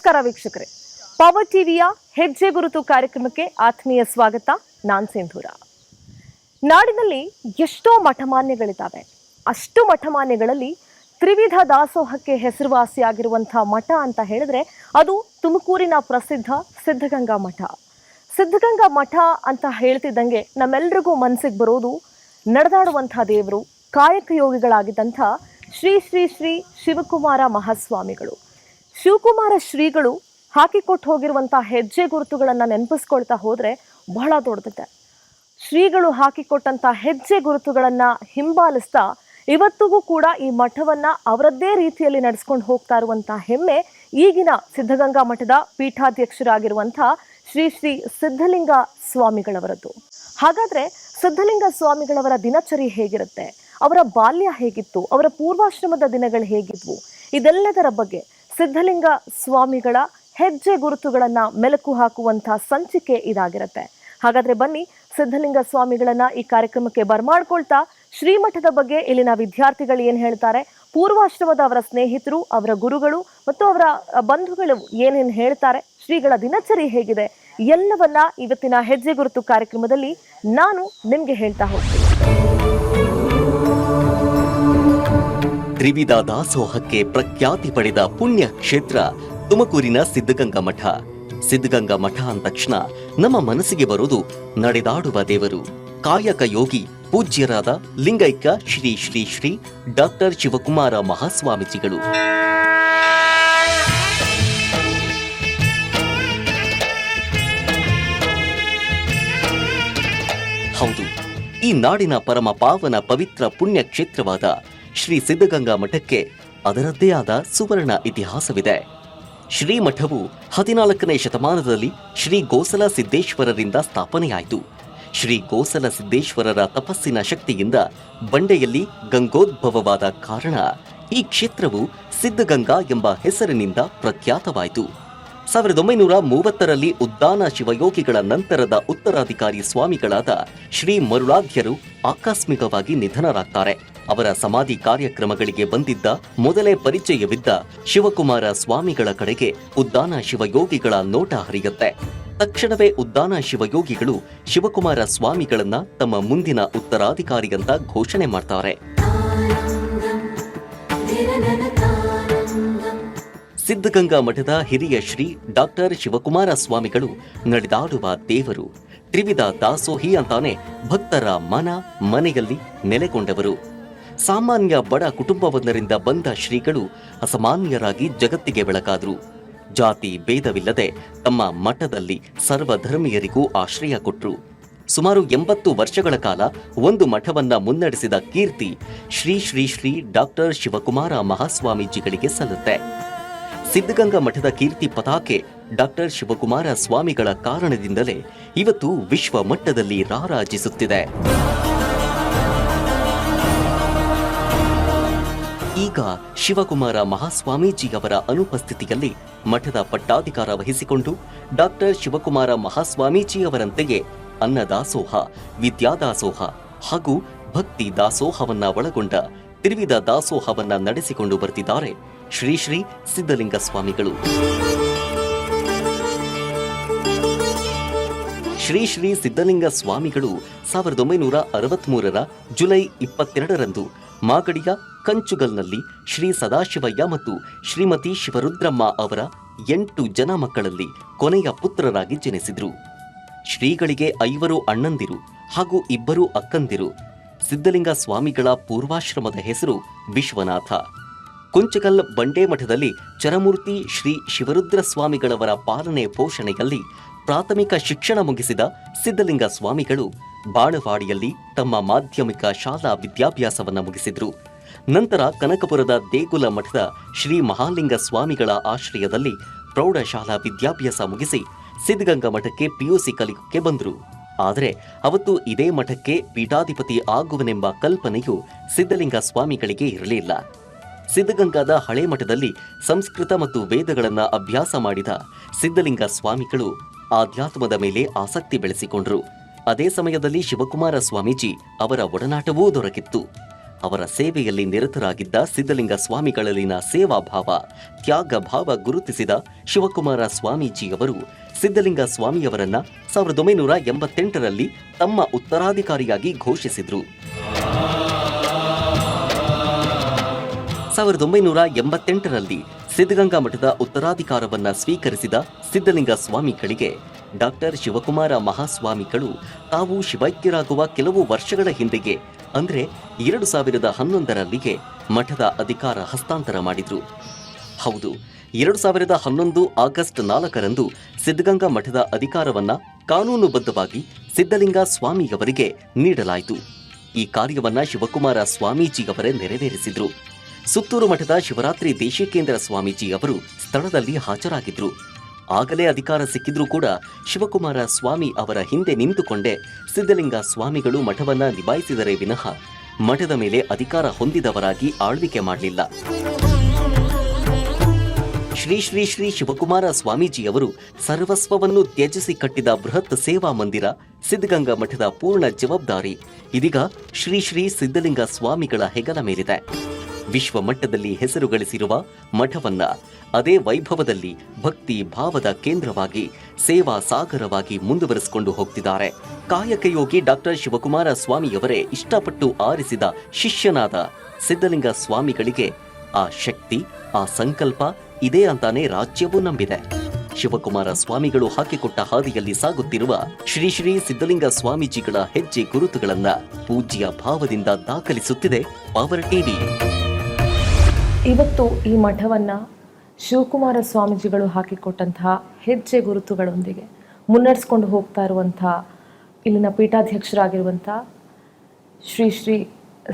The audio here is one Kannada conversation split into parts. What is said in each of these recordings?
ನಮಸ್ಕಾರ ವೀಕ್ಷಕರೇ, ಪವರ್ ಟಿವಿಯ ಹೆಜ್ಜೆ ಗುರುತು ಕಾರ್ಯಕ್ರಮಕ್ಕೆ ಆತ್ಮೀಯ ಸ್ವಾಗತ. ನಾನ್ ಸಿಂಧೂರ. ನಾಡಿನಲ್ಲಿ ಎಷ್ಟೋ ಮಠಮಾನ್ಯಗಳಿದ್ದಾವೆ. ಅಷ್ಟು ಮಠಮಾನ್ಯಗಳಲ್ಲಿ ತ್ರಿವಿಧ ದಾಸೋಹಕ್ಕೆ ಹೆಸರುವಾಸಿಯಾಗಿರುವಂತಹ ಮಠ ಅಂತ ಹೇಳಿದ್ರೆ ಅದು ತುಮಕೂರಿನ ಪ್ರಸಿದ್ಧ ಸಿದ್ಧಗಂಗಾ ಮಠ. ಸಿದ್ಧಗಂಗಾ ಮಠ ಅಂತ ಹೇಳ್ತಿದ್ದಂಗೆ ನಮ್ಮೆಲ್ರಿಗೂ ಮನಸ್ಸಿಗೆ ಬರೋದು ನಡೆದಾಡುವಂತಹ ದೇವರು, ಕಾಯಕ ಯೋಗಿಗಳಾಗಿದ್ದಂಥ ಶ್ರೀ ಶ್ರೀ ಶ್ರೀ ಶಿವಕುಮಾರ ಮಹಾಸ್ವಾಮಿಗಳು. ಶಿವಕುಮಾರ ಶ್ರೀಗಳು ಹಾಕಿಕೊಟ್ಟು ಹೋಗಿರುವಂತಹ ಹೆಜ್ಜೆ ಗುರುತುಗಳನ್ನು ನೆನಪಿಸ್ಕೊಳ್ತಾ ಹೋದ್ರೆ ಬಹಳ ದೊಡ್ಡದಿದೆ. ಶ್ರೀಗಳು ಹಾಕಿಕೊಟ್ಟಂತ ಹೆಜ್ಜೆ ಗುರುತುಗಳನ್ನು ಹಿಂಬಾಲಿಸ್ತಾ ಇವತ್ತಿಗೂ ಕೂಡ ಈ ಮಠವನ್ನ ಅವರದ್ದೇ ರೀತಿಯಲ್ಲಿ ನಡೆಸ್ಕೊಂಡು ಹೋಗ್ತಾ ಇರುವಂತಹ ಹೆಮ್ಮೆ ಈಗಿನ ಸಿದ್ಧಗಂಗಾ ಮಠದ ಪೀಠಾಧ್ಯಕ್ಷರಾಗಿರುವಂತಹ ಶ್ರೀ ಶ್ರೀ ಸಿದ್ಧಲಿಂಗ ಸ್ವಾಮಿಗಳವರದ್ದು. ಹಾಗಾದ್ರೆ ಸಿದ್ಧಲಿಂಗ ಸ್ವಾಮಿಗಳವರ ದಿನಚರಿ ಹೇಗಿರುತ್ತೆ, ಅವರ ಬಾಲ್ಯ ಹೇಗಿತ್ತು, ಅವರ ಪೂರ್ವಾಶ್ರಮದ ದಿನಗಳು ಹೇಗಿದ್ವು, ಇದೆಲ್ಲದರ ಬಗ್ಗೆ ಸಿದ್ಧಲಿಂಗ ಸ್ವಾಮಿಗಳ ಹೆಜ್ಜೆ ಗುರುತುಗಳನ್ನ ಮೆಲುಕು ಹಾಕುವಂತಹ ಸಂಚಿಕೆ ಇದಾಗಿರುತ್ತೆ. ಹಾಗಾದ್ರೆ ಬನ್ನಿ, ಸಿದ್ಧಲಿಂಗ ಸ್ವಾಮಿಗಳನ್ನ ಈ ಕಾರ್ಯಕ್ರಮಕ್ಕೆ ಬರ್ಮಾಡ್ಕೊಳ್ತಾ ಶ್ರೀಮಠದ ಬಗ್ಗೆ ಇಲ್ಲಿನ ವಿದ್ಯಾರ್ಥಿಗಳು ಏನ್ ಹೇಳ್ತಾರೆ, ಪೂರ್ವಾಶ್ರಮದ ಅವರ ಸ್ನೇಹಿತರು, ಅವರ ಗುರುಗಳು ಮತ್ತು ಅವರ ಬಂಧುಗಳು ಏನೇನು ಹೇಳ್ತಾರೆ, ಶ್ರೀಗಳ ದಿನಚರಿ ಹೇಗಿದೆ, ಎಲ್ಲವನ್ನ ಇವತ್ತಿನ ಹೆಜ್ಜೆ ಗುರುತು ಕಾರ್ಯಕ್ರಮದಲ್ಲಿ ನಾನು ನಿಮ್ಗೆ ಹೇಳ್ತಾ ಹೋಗ್ತೀನಿ. ತ್ರಿವಿಧ ದಾಸೋಹಕ್ಕೆ ಪ್ರಖ್ಯಾತಿ ಪಡೆದ ಪುಣ್ಯ ಕ್ಷೇತ್ರ ತುಮಕೂರಿನ ಸಿದ್ಧಗಂಗಾ ಮಠ. ಸಿದ್ಧಗಂಗಾ ಮಠ ಅಂದ ತಕ್ಷಣ ನಮ್ಮ ಮನಸ್ಸಿಗೆ ಬರೋದು ನಡೆದಾಡುವ ದೇವರು, ಕಾಯಕ ಯೋಗಿ ಪೂಜ್ಯರಾದ ಲಿಂಗೈಕ್ಯ ಶ್ರೀ ಶ್ರೀ ಶ್ರೀ ಡಾಕ್ಟರ್ ಶಿವಕುಮಾರ ಮಹಾಸ್ವಾಮೀಜಿಗಳು. ಹೌದು, ಈ ನಾಡಿನ ಪರಮ ಪಾವನ ಪವಿತ್ರ ಪುಣ್ಯ ಕ್ಷೇತ್ರವಾದ ಶ್ರೀ ಸಿದ್ಧಗಂಗಾ ಮಠಕ್ಕೆ ಅದರದ್ದೇ ಆದ ಸುವರ್ಣ ಇತಿಹಾಸವಿದೆ. ಶ್ರೀಮಠವು 14ನೇ ಶತಮಾನದಲ್ಲಿ ಶ್ರೀ ಗೋಸಲ ಸಿದ್ದೇಶ್ವರರಿಂದ ಸ್ಥಾಪನೆಯಾಯಿತು. ಶ್ರೀ ಗೋಸಲ ಸಿದ್ದೇಶ್ವರರ ತಪಸ್ಸಿನ ಶಕ್ತಿಯಿಂದ ಬಂಡೆಯಲ್ಲಿ ಗಂಗೋದ್ಭವವಾದ ಕಾರಣ ಈ ಕ್ಷೇತ್ರವು ಸಿದ್ಧಗಂಗಾ ಎಂಬ ಹೆಸರಿನಿಂದ ಪ್ರಖ್ಯಾತವಾಯಿತು. 1930ರಲ್ಲಿ ಉದ್ದಾನ ಶಿವಯೋಗಿಗಳ ನಂತರದ ಉತ್ತರಾಧಿಕಾರಿ ಸ್ವಾಮಿಗಳಾದ ಶ್ರೀ ಮರುಳಾಧ್ಯರು ಆಕಸ್ಮಿಕವಾಗಿ ನಿಧನರಾಗ್ತಾರೆ. ಅವರ ಸಮಾಧಿ ಕಾರ್ಯಕ್ರಮಗಳಿಗೆ ಬಂದಿದ್ದ ಮೊದಲೇ ಪರಿಚಯವಿದ್ದ ಶಿವಕುಮಾರ ಸ್ವಾಮಿಗಳ ಕಡೆಗೆ ಉದ್ದಾನ ಶಿವಯೋಗಿಗಳ ನೋಟ ಹರಿಯುತ್ತೆ. ತಕ್ಷಣವೇ ಉದ್ದಾನ ಶಿವಯೋಗಿಗಳು ಶಿವಕುಮಾರ ಸ್ವಾಮಿಗಳನ್ನ ತಮ್ಮ ಮುಂದಿನ ಉತ್ತರಾಧಿಕಾರಿಯಂತ ಘೋಷಣೆ ಮಾಡ್ತಾರೆ. ಸಿದ್ಧಗಂಗಾ ಮಠದ ಹಿರಿಯ ಶ್ರೀ ಡಾಕ್ಟರ್ ಶಿವಕುಮಾರ ಸ್ವಾಮಿಗಳು ನಡೆದಾಡುವ ದೇವರು, ತ್ರಿವಿಧ ದಾಸೋಹಿ ಅಂತಾನೆ ಭಕ್ತರ ಮನೆಯಲ್ಲಿ ನೆಲೆಗೊಂಡವರು. ಸಾಮಾನ್ಯ ಬಡ ಕುಟುಂಬವೊಂದರಿಂದ ಬಂದ ಶ್ರೀಗಳು ಅಸಾಮಾನ್ಯರಾಗಿ ಜಗತ್ತಿಗೆ ಬೆಳಕಾದರು. ಜಾತಿ ಭೇದವಿಲ್ಲದೆ ತಮ್ಮ ಮಠದಲ್ಲಿ ಸರ್ವಧರ್ಮೀಯರಿಗೂ ಆಶ್ರಯ ಕೊಟ್ಟರು. ಸುಮಾರು 80 ವರ್ಷಗಳ ಕಾಲ ಒಂದು ಮಠವನ್ನ ಮುನ್ನಡೆಸಿದ ಕೀರ್ತಿ ಶ್ರೀ ಶ್ರೀ ಶ್ರೀ ಡಾಕ್ಟರ್ ಶಿವಕುಮಾರ ಮಹಾಸ್ವಾಮೀಜಿಗಳಿಗೆ ಸಲ್ಲುತ್ತೆ. ಸಿದ್ಧಗಂಗಾ ಮಠದ ಕೀರ್ತಿ ಪತಾಕೆ ಡಾಕ್ಟರ್ ಶಿವಕುಮಾರ ಸ್ವಾಮಿಗಳ ಕಾರಣದಿಂದಲೇ ಇವತ್ತು ವಿಶ್ವ ಮಟ್ಟದಲ್ಲಿ ರಾರಾಜಿಸುತ್ತಿದೆ. ಈಗ ಶಿವಕುಮಾರ ಮಹಾಸ್ವಾಮೀಜಿಯವರ ಅನುಪಸ್ಥಿತಿಯಲ್ಲಿ ಮಠದ ಪಟ್ಟಾಧಿಕಾರ ವಹಿಸಿಕೊಂಡು ಡಾಕ್ಟರ್ ಶಿವಕುಮಾರ ಮಹಾಸ್ವಾಮೀಜಿಯವರಂತೆಯೇ ಅನ್ನದಾಸೋಹ, ವಿದ್ಯಾದಾಸೋಹ ಹಾಗೂ ಭಕ್ತಿ ದಾಸೋಹವನ್ನ ಒಳಗೊಂಡ ತ್ರಿವಿಧ ದಾಸೋಹವನ್ನ ನಡೆಸಿಕೊಂಡು ಬರ್ತಿದ್ದಾರೆ ಶ್ರೀ ಶ್ರೀ ಸಿದ್ಧಲಿಂಗ ಸ್ವಾಮಿಗಳು. ಶ್ರೀ ಶ್ರೀ ಸಿದ್ಧಲಿಂಗ ಸ್ವಾಮಿಗಳು 1963ರ ಜುಲೈ 22ರಂದು ಮಾಗಡಿಯ ಕಂಚುಗಲ್ನಲ್ಲಿ ಶ್ರೀ ಸದಾಶಿವಯ್ಯ ಮತ್ತು ಶ್ರೀಮತಿ ಶಿವರುದ್ರಮ್ಮ ಅವರ 8 ಜನ ಮಕ್ಕಳಲ್ಲಿ ಕೊನೆಯ ಪುತ್ರರಾಗಿ ಜನಿಸಿದ್ರು. ಶ್ರೀಗಳಿಗೆ 5 ಅಣ್ಣಂದಿರು ಹಾಗೂ 2 ಅಕ್ಕಂದಿರು. ಸಿದ್ಧಲಿಂಗ ಸ್ವಾಮಿಗಳ ಪೂರ್ವಾಶ್ರಮದ ಹೆಸರು ವಿಶ್ವನಾಥ. ಕುಂಚಕಲ್ ಬಂಡೆ ಮಠದಲ್ಲಿ ಚರಮೂರ್ತಿ ಶ್ರೀ ಶಿವರುದ್ರ ಸ್ವಾಮಿಗಳವರ ಪಾಲನೆ ಪೋಷಣೆಯಲ್ಲಿ ಪ್ರಾಥಮಿಕ ಶಿಕ್ಷಣ ಮುಗಿಸಿದ ಸಿದ್ಧಲಿಂಗ ಸ್ವಾಮಿಗಳು ಬಾಣವಾಡಿಯಲ್ಲಿ ತಮ್ಮ ಮಾಧ್ಯಮಿಕ ಶಾಲಾ ವಿದ್ಯಾಭ್ಯಾಸವನ್ನು ಮುಗಿಸಿದ್ರು. ನಂತರ ಕನಕಪುರದ ದೇಗುಲ ಮಠದ ಶ್ರೀ ಮಹಾಲಿಂಗ ಸ್ವಾಮಿಗಳ ಆಶ್ರಯದಲ್ಲಿ ಪ್ರೌಢಶಾಲಾ ವಿದ್ಯಾಭ್ಯಾಸ ಮುಗಿಸಿ ಸಿದ್ಧಗಂಗಾ ಮಠಕ್ಕೆ ಪಿಯುಸಿ ಕಲಿಕೆ ಬಂದರು. ಆದರೆ ಅವತ್ತು ಇದೇ ಮಠಕ್ಕೆ ಪೀಠಾಧಿಪತಿ ಆಗುವನೆಂಬ ಕಲ್ಪನೆಯು ಸಿದ್ಧಲಿಂಗ ಸ್ವಾಮಿಗಳಿಗೆ ಇರಲಿಲ್ಲ. ಸಿದ್ಧಗಂಗಾದ ಹಳೆ ಮಠದಲ್ಲಿ ಸಂಸ್ಕೃತ ಮತ್ತು ವೇದಗಳನ್ನು ಅಭ್ಯಾಸ ಮಾಡಿದ ಸಿದ್ಧಲಿಂಗ ಸ್ವಾಮಿಗಳು ಆಧ್ಯಾತ್ಮದ ಮೇಲೆ ಆಸಕ್ತಿ ಬೆಳೆಸಿಕೊಂಡರು. ಅದೇ ಸಮಯದಲ್ಲಿ ಶಿವಕುಮಾರ ಸ್ವಾಮೀಜಿ ಅವರ ಒಡನಾಟವೂ ದೊರಕಿತ್ತು. ಅವರ ಸೇವೆಯಲ್ಲಿ ನಿರತರಾಗಿದ್ದ ಸಿದ್ಧಲಿಂಗ ಸ್ವಾಮಿಗಳಲ್ಲಿನ ಸೇವಾ ಭಾವ, ತ್ಯಾಗ ಭಾವ ಗುರುತಿಸಿದ ಶಿವಕುಮಾರ ಸ್ವಾಮೀಜಿಯವರು ಸಿದ್ಧಲಿಂಗ ಸ್ವಾಮಿಯವರನ್ನ 1988ರಲ್ಲಿ ತಮ್ಮ ಉತ್ತರಾಧಿಕಾರಿಯಾಗಿ ಘೋಷಿಸಿದರು. 1988ರಲ್ಲಿ ಸಿದ್ಧಗಂಗಾ ಮಠದ ಉತ್ತರಾಧಿಕಾರವನ್ನ ಸ್ವೀಕರಿಸಿದ ಸಿದ್ಧಲಿಂಗ ಸ್ವಾಮಿಗಳಿಗೆ ಡಾಕ್ಟರ್ ಶಿವಕುಮಾರ ಮಹಾಸ್ವಾಮಿಗಳು ತಾವು ಶಿವೈಕ್ಯರಾಗುವ ಕೆಲವು ವರ್ಷಗಳ ಹಿಂದೆಯೇ ಅಂದರೆ 2011ರಲ್ಲಿಗೆ ಮಠದ ಅಧಿಕಾರ ಹಸ್ತಾಂತರ ಮಾಡಿದ್ರು. ಹೌದು, 2011 ಆಗಸ್ಟ್ 4ರಂದು ಸಿದ್ಧಗಂಗಾ ಮಠದ ಅಧಿಕಾರವನ್ನ ಕಾನೂನುಬದ್ಧವಾಗಿ ಸಿದ್ಧಲಿಂಗ ಸ್ವಾಮಿಯವರಿಗೆ ನೀಡಲಾಯಿತು. ಈ ಕಾರ್ಯವನ್ನ ಶಿವಕುಮಾರ ಸ್ವಾಮೀಜಿಯವರೇ ನೆರವೇರಿಸಿದ್ರು. ಸುತ್ತೂರು ಮಠದ ಶಿವರಾತ್ರಿ ದೇಶಿಕೇಂದ್ರ ಸ್ವಾಮೀಜಿ ಅವರು ಸ್ಥಳದಲ್ಲಿ ಹಾಜರಾಗಿದ್ರು. ಆಗಲೇ ಅಧಿಕಾರ ಸಿಕ್ಕಿದ್ರೂ ಕೂಡ ಶಿವಕುಮಾರ ಸ್ವಾಮಿ ಅವರ ಹಿಂದೆ ನಿಂತುಕೊಂಡೇ ಸಿದ್ಧಲಿಂಗ ಸ್ವಾಮಿಗಳು ಮಠವನ್ನ ನಿಭಾಯಿಸಿದರೇ ವಿನಃ ಮಠದ ಮೇಲೆ ಅಧಿಕಾರ ಹೊಂದಿದವರಾಗಿ ಆಳ್ವಿಕೆ ಮಾಡಲಿಲ್ಲ. ಶ್ರೀ ಶ್ರೀ ಶ್ರೀ ಶಿವಕುಮಾರ ಸ್ವಾಮೀಜಿಯವರು ಸರ್ವಸ್ವವನ್ನು ತ್ಯಜಿಸಿ ಕಟ್ಟಿದ ಬೃಹತ್ ಸೇವಾ ಮಂದಿರ ಸಿದ್ಧಗಂಗಾ ಮಠದ ಪೂರ್ಣ ಜವಾಬ್ದಾರಿ ಇದೀಗ ಶ್ರೀ ಶ್ರೀ ಸಿದ್ಧಲಿಂಗ ಸ್ವಾಮಿಗಳ ಹೆಗಲ ಮೇಲಿದೆ. ವಿಶ್ವ ಮಟ್ಟದಲ್ಲಿ ಹೆಸರು ಗಳಿಸಿರುವ ಮಠವನ್ನ ಅದೇ ವೈಭವದಲ್ಲಿ ಭಕ್ತಿ ಭಾವದ ಕೇಂದ್ರವಾಗಿ ಸೇವಾ ಸಾಗರವಾಗಿ ಮುಂದುವರೆಸಿಕೊಂಡು ಹೋಗ್ತಿದ್ದಾರೆ. ಕಾಯಕಯೋಗಿ ಡಾಕ್ಟರ್ ಶಿವಕುಮಾರ ಸ್ವಾಮಿಯವರೇ ಇಷ್ಟಪಟ್ಟು ಆರಿಸಿದ ಶಿಷ್ಯನಾದ ಸಿದ್ಧಲಿಂಗ ಸ್ವಾಮಿಗಳಿಗೆ ಆ ಶಕ್ತಿ, ಆ ಸಂಕಲ್ಪ ಇದೆ ಅಂತಾನೆ ರಾಜ್ಯವೂ ನಂಬಿದೆ. ಶಿವಕುಮಾರ ಸ್ವಾಮಿಗಳು ಹಾಕಿಕೊಟ್ಟ ಹಾದಿಯಲ್ಲಿ ಸಾಗುತ್ತಿರುವ ಶ್ರೀ ಶ್ರೀ ಸಿದ್ಧಲಿಂಗ ಸ್ವಾಮೀಜಿಗಳ ಹೆಜ್ಜೆ ಗುರುತುಗಳನ್ನ ಪೂಜ್ಯ ಭಾವದಿಂದ ದಾಖಲಿಸುತ್ತಿದೆ ಪವರ್ ಟಿವಿ. ಇವತ್ತು ಈ ಮಠವನ್ನ ಶಿವಕುಮಾರ ಸ್ವಾಮೀಜಿಗಳು ಹಾಕಿಕೊಟ್ಟಂತಹ ಹೆಜ್ಜೆ ಗುರುತುಗಳೊಂದಿಗೆ ಮುನ್ನಡೆಸ್ಕೊಂಡು ಹೋಗ್ತಾ ಇರುವಂತಹ ಇಲ್ಲಿನ ಪೀಠಾಧ್ಯಕ್ಷರಾಗಿರುವಂಥ ಶ್ರೀ ಶ್ರೀ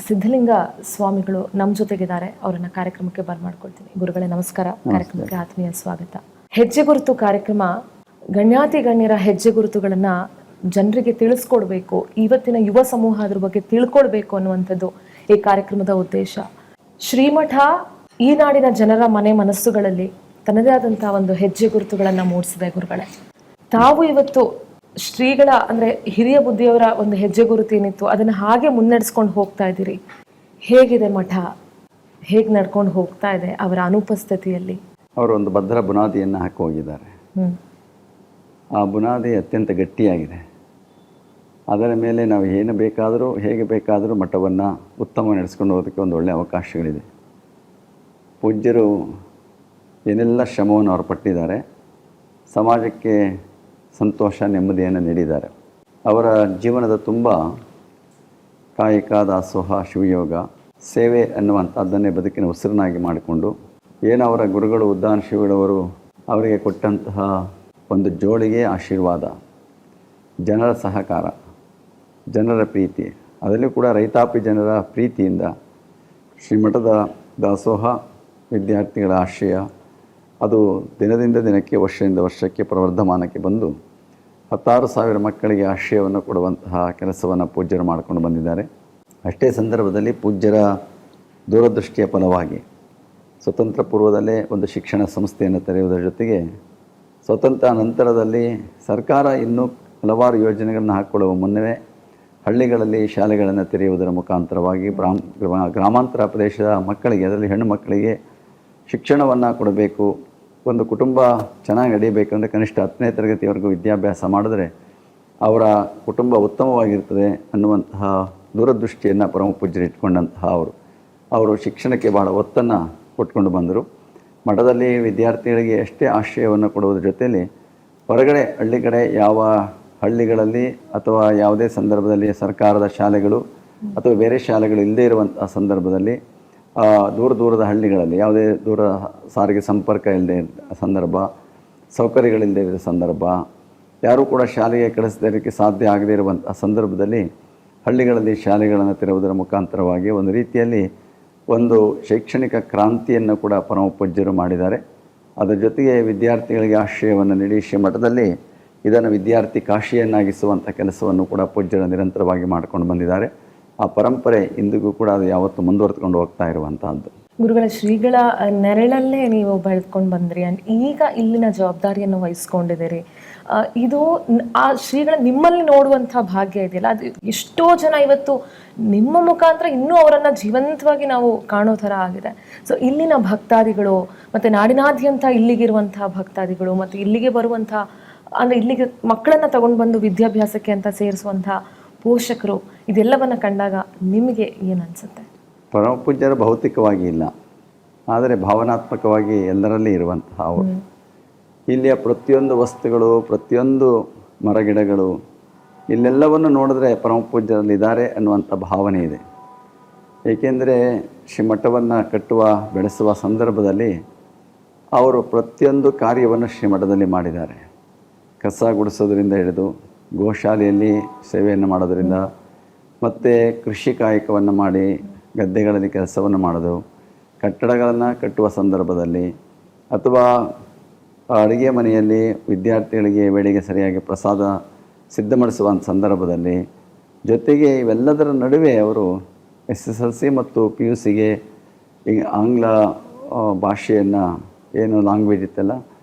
ಸಿದ್ಧಲಿಂಗ ಸ್ವಾಮಿಗಳು ನಮ್ಮ ಜೊತೆಗಿದ್ದಾರೆ. ಅವರನ್ನ ಕಾರ್ಯಕ್ರಮಕ್ಕೆ ಬರ್ಮಾಡ್ಕೊಳ್ತೀನಿ. ಗುರುಗಳೇ ನಮಸ್ಕಾರ. ಕಾರ್ಯಕ್ರಮಕ್ಕೆ ಆತ್ಮೀಯ ಸ್ವಾಗತ. ಹೆಜ್ಜೆ ಗುರುತು ಕಾರ್ಯಕ್ರಮ ಗಣ್ಯಾತಿ ಗಣ್ಯರ ಹೆಜ್ಜೆ ಗುರುತುಗಳನ್ನ ಜನರಿಗೆ ತಿಳಿಸ್ಕೊಡ್ಬೇಕು, ಇವತ್ತಿನ ಯುವ ಸಮೂಹ ಅದ್ರ ಬಗ್ಗೆ ತಿಳ್ಕೊಳ್ಬೇಕು ಅನ್ನುವಂಥದ್ದು ಈ ಕಾರ್ಯಕ್ರಮದ ಉದ್ದೇಶ. ಶ್ರೀಮಠ ಈ ನಾಡಿನ ಜನರ ಮನೆ ಮನಸ್ಸುಗಳಲ್ಲಿ ತನ್ನದೇ ಆದಂತಹ ಒಂದು ಹೆಜ್ಜೆ ಗುರುತುಗಳನ್ನ ಮೂಡಿಸಿದೆ. ಗುರುಗಳೇ, ತಾವು ಇವತ್ತು ಶ್ರೀಗಳ ಅಂದ್ರೆ ಹಿರಿಯ ಬುದ್ಧಿಯವರ ಒಂದು ಹೆಜ್ಜೆ ಗುರುತು ಏನಿತ್ತು ಅದನ್ನ ಹಾಗೆ ಮುನ್ನಡೆಸ್ಕೊಂಡು ಹೋಗ್ತಾ ಇದ್ದೀರಿ. ಹೇಗಿದೆ ಮಠ, ಹೇಗೆ ನಡ್ಕೊಂಡು ಹೋಗ್ತಾ ಇದೆ ಅವರ ಅನುಪಸ್ಥಿತಿಯಲ್ಲಿ? ಅವರು ಒಂದು ಭದ್ರ ಬುನಾದಿಯನ್ನು ಹಾಕಿ ಹೋಗಿದ್ದಾರೆ. ಆ ಬುನಾದಿ ಅತ್ಯಂತ ಗಟ್ಟಿಯಾಗಿದೆ. ಅದರ ಮೇಲೆ ನಾವು ಏನು ಬೇಕಾದರೂ ಹೇಗೆ ಬೇಕಾದರೂ ಮಠವನ್ನು ಉತ್ತಮ ನಡೆಸ್ಕೊಂಡು ಹೋಗೋದಕ್ಕೆ ಒಂದು ಒಳ್ಳೆಯ ಅವಕಾಶಗಳಿದೆ. ಪೂಜ್ಯರು ಏನೆಲ್ಲ ಶ್ರಮವನ್ನು ಅವರು ಪಟ್ಟಿದ್ದಾರೆ, ಸಮಾಜಕ್ಕೆ ಸಂತೋಷ ನೆಮ್ಮದಿಯನ್ನು ನೀಡಿದ್ದಾರೆ. ಅವರ ಜೀವನದ ತುಂಬ ಕಾಯಕ, ದಾಸೋಹ, ಶಿವಯೋಗ, ಸೇವೆ ಅನ್ನುವಂಥದ್ದನ್ನೇ ಬದುಕಿನ ಉಸಿರನ್ನಾಗಿ ಮಾಡಿಕೊಂಡು ಏನು ಅವರ ಗುರುಗಳು ಉದ್ದಾನ ಶ್ರೀಗಳವರು ಅವರಿಗೆ ಕೊಟ್ಟಂತಹ ಒಂದು ಜೋಳಿಗೆ ಆಶೀರ್ವಾದ, ಜನರ ಸಹಕಾರ, ಜನರ ಪ್ರೀತಿ, ಅದರಲ್ಲೂ ಕೂಡ ರೈತಾಪಿ ಜನರ ಪ್ರೀತಿಯಿಂದ ಶ್ರೀಮಠದ ದಾಸೋಹ ವಿದ್ಯಾರ್ಥಿಗಳ ಆಶ್ರಯ ಅದು ದಿನದಿಂದ ದಿನಕ್ಕೆ, ವರ್ಷದಿಂದ ವರ್ಷಕ್ಕೆ ಪ್ರವರ್ಧಮಾನಕ್ಕೆ ಬಂದು 16,000 ಮಕ್ಕಳಿಗೆ ಆಶ್ರಯವನ್ನು ಕೊಡುವಂತಹ ಕೆಲಸವನ್ನು ಪೂಜ್ಯರು ಮಾಡಿಕೊಂಡು ಬಂದಿದ್ದಾರೆ. ಅಷ್ಟೇ ಸಂದರ್ಭದಲ್ಲಿ ಪೂಜ್ಯರ ದೂರದೃಷ್ಟಿಯ ಫಲವಾಗಿ ಸ್ವತಂತ್ರ ಪೂರ್ವದಲ್ಲೇ ಒಂದು ಶಿಕ್ಷಣ ಸಂಸ್ಥೆಯನ್ನು ತೆರೆಯುವುದರ ಜೊತೆಗೆ ಸ್ವತಂತ್ರ ನಂತರದಲ್ಲಿ ಸರ್ಕಾರ ಇನ್ನೂ ಹಲವಾರು ಯೋಜನೆಗಳನ್ನು ಹಾಕ್ಕೊಳ್ಳುವ ಮುನ್ನವೇ ಹಳ್ಳಿಗಳಲ್ಲಿ ಶಾಲೆಗಳನ್ನು ತೆರೆಯುವುದರ ಮುಖಾಂತರವಾಗಿ ಗ್ರಾಮಾಂತರ ಪ್ರದೇಶದ ಮಕ್ಕಳಿಗೆ, ಅದರಲ್ಲಿ ಹೆಣ್ಣು ಮಕ್ಕಳಿಗೆ ಶಿಕ್ಷಣವನ್ನು ಕೊಡಬೇಕು. ಒಂದು ಕುಟುಂಬ ಚೆನ್ನಾಗಿ ನಡೆಯಬೇಕಂದ್ರೆ ಕನಿಷ್ಠ 10ನೇ ತರಗತಿವರೆಗೂ ವಿದ್ಯಾಭ್ಯಾಸ ಮಾಡಿದ್ರೆ ಅವರ ಕುಟುಂಬ ಉತ್ತಮವಾಗಿರ್ತದೆ ಅನ್ನುವಂತಹ ದೂರದೃಷ್ಟಿಯನ್ನು ಪರಮ ಪೂಜ್ಯರು ಇಟ್ಕೊಂಡಂತಹ ಅವರು ಶಿಕ್ಷಣಕ್ಕೆ ಭಾಳ ಒತ್ತನ್ನು ಕೊಟ್ಕೊಂಡು ಬಂದರು. ಮಠದಲ್ಲಿ ವಿದ್ಯಾರ್ಥಿಗಳಿಗೆ ಎಷ್ಟೇ ಆಶ್ರಯವನ್ನು ಕೊಡುವುದರ ಜೊತೆಯಲ್ಲಿ ಹೊರಗಡೆ ಹಳ್ಳಿ ಕಡೆ ಯಾವ ಹಳ್ಳಿಗಳಲ್ಲಿ ಅಥವಾ ಯಾವುದೇ ಸಂದರ್ಭದಲ್ಲಿ ಸರ್ಕಾರದ ಶಾಲೆಗಳು ಅಥವಾ ಬೇರೆ ಶಾಲೆಗಳು ಇಲ್ಲದೇ ಇರುವಂತಹ ಸಂದರ್ಭದಲ್ಲಿ ದೂರದ ಹಳ್ಳಿಗಳಲ್ಲಿ ಯಾವುದೇ ದೂರ ಸಾರಿಗೆ ಸಂಪರ್ಕ ಇಲ್ಲದೆ ಸಂದರ್ಭ, ಸೌಕರ್ಯಗಳಿಲ್ಲದೆ ಇರೋ ಸಂದರ್ಭ, ಯಾರೂ ಕೂಡ ಶಾಲೆಗೆ ಕಳಿಸೋದಕ್ಕೆ ಸಾಧ್ಯ ಆಗದೇ ಇರುವಂಥ ಸಂದರ್ಭದಲ್ಲಿ ಹಳ್ಳಿಗಳಲ್ಲಿ ಶಾಲೆಗಳನ್ನು ತೆರೆಯುವುದರ ಮುಖಾಂತರವಾಗಿ ಒಂದು ರೀತಿಯಲ್ಲಿ ಒಂದು ಶೈಕ್ಷಣಿಕ ಕ್ರಾಂತಿಯನ್ನು ಕೂಡ ಪರಮ ಪೂಜ್ಯರು ಮಾಡಿದ್ದಾರೆ. ಅದರ ಜೊತೆಗೆ ವಿದ್ಯಾರ್ಥಿಗಳಿಗೆ ಆಶ್ರಯವನ್ನು ನೀಡಿ ಶ್ರೀಮಠದಲ್ಲಿ ಇದನ್ನು ವಿದ್ಯಾರ್ಥಿ ಕಾಶಿಯನ್ನಾಗಿಸುವಂಥ ಕೆಲಸವನ್ನು ಕೂಡ ಪೂಜ್ಯರು ನಿರಂತರವಾಗಿ ಮಾಡಿಕೊಂಡು ಬಂದಿದ್ದಾರೆ. ಆ ಪರಂಪರೆ ಇಂದಿಗೂ ಕೂಡ ಅದು ಯಾವತ್ತೂ ಮುಂದುವರೆದುಕೊಂಡು ಹೋಗ್ತಾ ಇರುವಂತಹದ್ದು. ಗುರುಗಳ ಶ್ರೀಗಳ ನೆರಳಲ್ಲೇ ನೀವು ಬೆಳೆದ್ಕೊಂಡು ಬಂದ್ರಿ ಅಂಡ್ ಈಗ ಇಲ್ಲಿನ ಜವಾಬ್ದಾರಿಯನ್ನು ವಹಿಸ್ಕೊಂಡಿದ್ದೀರಿ. ಇದು ಆ ಶ್ರೀಗಳ ನಿಮ್ಮಲ್ಲಿ ನೋಡುವಂಥ ಭಾಗ್ಯ ಇದೆಯಲ್ಲ, ಅದು ಎಷ್ಟೋ ಜನ ಇವತ್ತು ನಿಮ್ಮ ಮುಖಾಂತರ ಇನ್ನೂ ಅವರನ್ನು ಜೀವಂತವಾಗಿ ನಾವು ಕಾಣೋ ಥರ ಆಗಿದೆ. ಸೊ ಇಲ್ಲಿನ ಭಕ್ತಾದಿಗಳು ಮತ್ತು ನಾಡಿನಾದ್ಯಂತ ಇಲ್ಲಿಗಿರುವಂಥ ಭಕ್ತಾದಿಗಳು ಮತ್ತು ಇಲ್ಲಿಗೆ ಬರುವಂಥ ಅಂದರೆ ಇಲ್ಲಿಗೆ ಮಕ್ಕಳನ್ನು ತಗೊಂಡು ಬಂದು ವಿದ್ಯಾಭ್ಯಾಸಕ್ಕೆ ಅಂತ ಸೇರಿಸುವಂಥ ಪೋಷಕರು ಇದೆಲ್ಲವನ್ನು ಕಂಡಾಗ ನಿಮಗೆ ಏನು ಅನಿಸುತ್ತೆ? ಪರಮಪೂಜ್ಯರು ಭೌತಿಕವಾಗಿ ಇಲ್ಲ, ಆದರೆ ಭಾವನಾತ್ಮಕವಾಗಿ ಎಲ್ಲರಲ್ಲಿ ಇರುವಂತಹ ಅವರು. ಇಲ್ಲಿಯ ಪ್ರತಿಯೊಂದು ವಸ್ತುಗಳು, ಪ್ರತಿಯೊಂದು ಮರಗಿಡಗಳು, ಇಲ್ಲೆಲ್ಲವನ್ನು ನೋಡಿದ್ರೆ ಪರಮಪೂಜ್ಯರಲ್ಲಿದ್ದಾರೆ ಅನ್ನುವಂಥ ಭಾವನೆ ಇದೆ. ಏಕೆಂದರೆ ಶ್ರೀಮಠವನ್ನು ಕಟ್ಟುವ ಬೆಳೆಸುವ ಸಂದರ್ಭದಲ್ಲಿ ಅವರು ಪ್ರತಿಯೊಂದು ಕಾರ್ಯವನ್ನು ಶ್ರೀಮಠದಲ್ಲಿ ಮಾಡಿದ್ದಾರೆ. ಕಸ ಗುಡಿಸೋದ್ರಿಂದ ಹಿಡಿದು ಗೋಶಾಲೆಯಲ್ಲಿ ಸೇವೆಯನ್ನು ಮಾಡೋದರಿಂದ, ಮತ್ತು ಕೃಷಿ ಕಾಯಕವನ್ನು ಮಾಡಿ ಗದ್ದೆಗಳಲ್ಲಿ ಕೆಲಸವನ್ನು ಮಾಡೋದು, ಕಟ್ಟಡಗಳನ್ನು ಕಟ್ಟುವ ಸಂದರ್ಭದಲ್ಲಿ ಅಥವಾ ಅಡುಗೆ ಮನೆಯಲ್ಲಿ ವಿದ್ಯಾರ್ಥಿಗಳಿಗೆ ವೇಳೆಗೆ ಸರಿಯಾಗಿ ಪ್ರಸಾದ ಸಿದ್ಧಪಡಿಸುವ ಸಂದರ್ಭದಲ್ಲಿ, ಜೊತೆಗೆ ಇವೆಲ್ಲದರ ನಡುವೆ ಅವರು SSLC ಮತ್ತು PUCಗೆ ಆಂಗ್ಲ ಭಾಷೆಯನ್ನು, ಏನು ಲ್ಯಾಂಗ್ವೇಜ್ ಇತ್ತಲ್ಲ,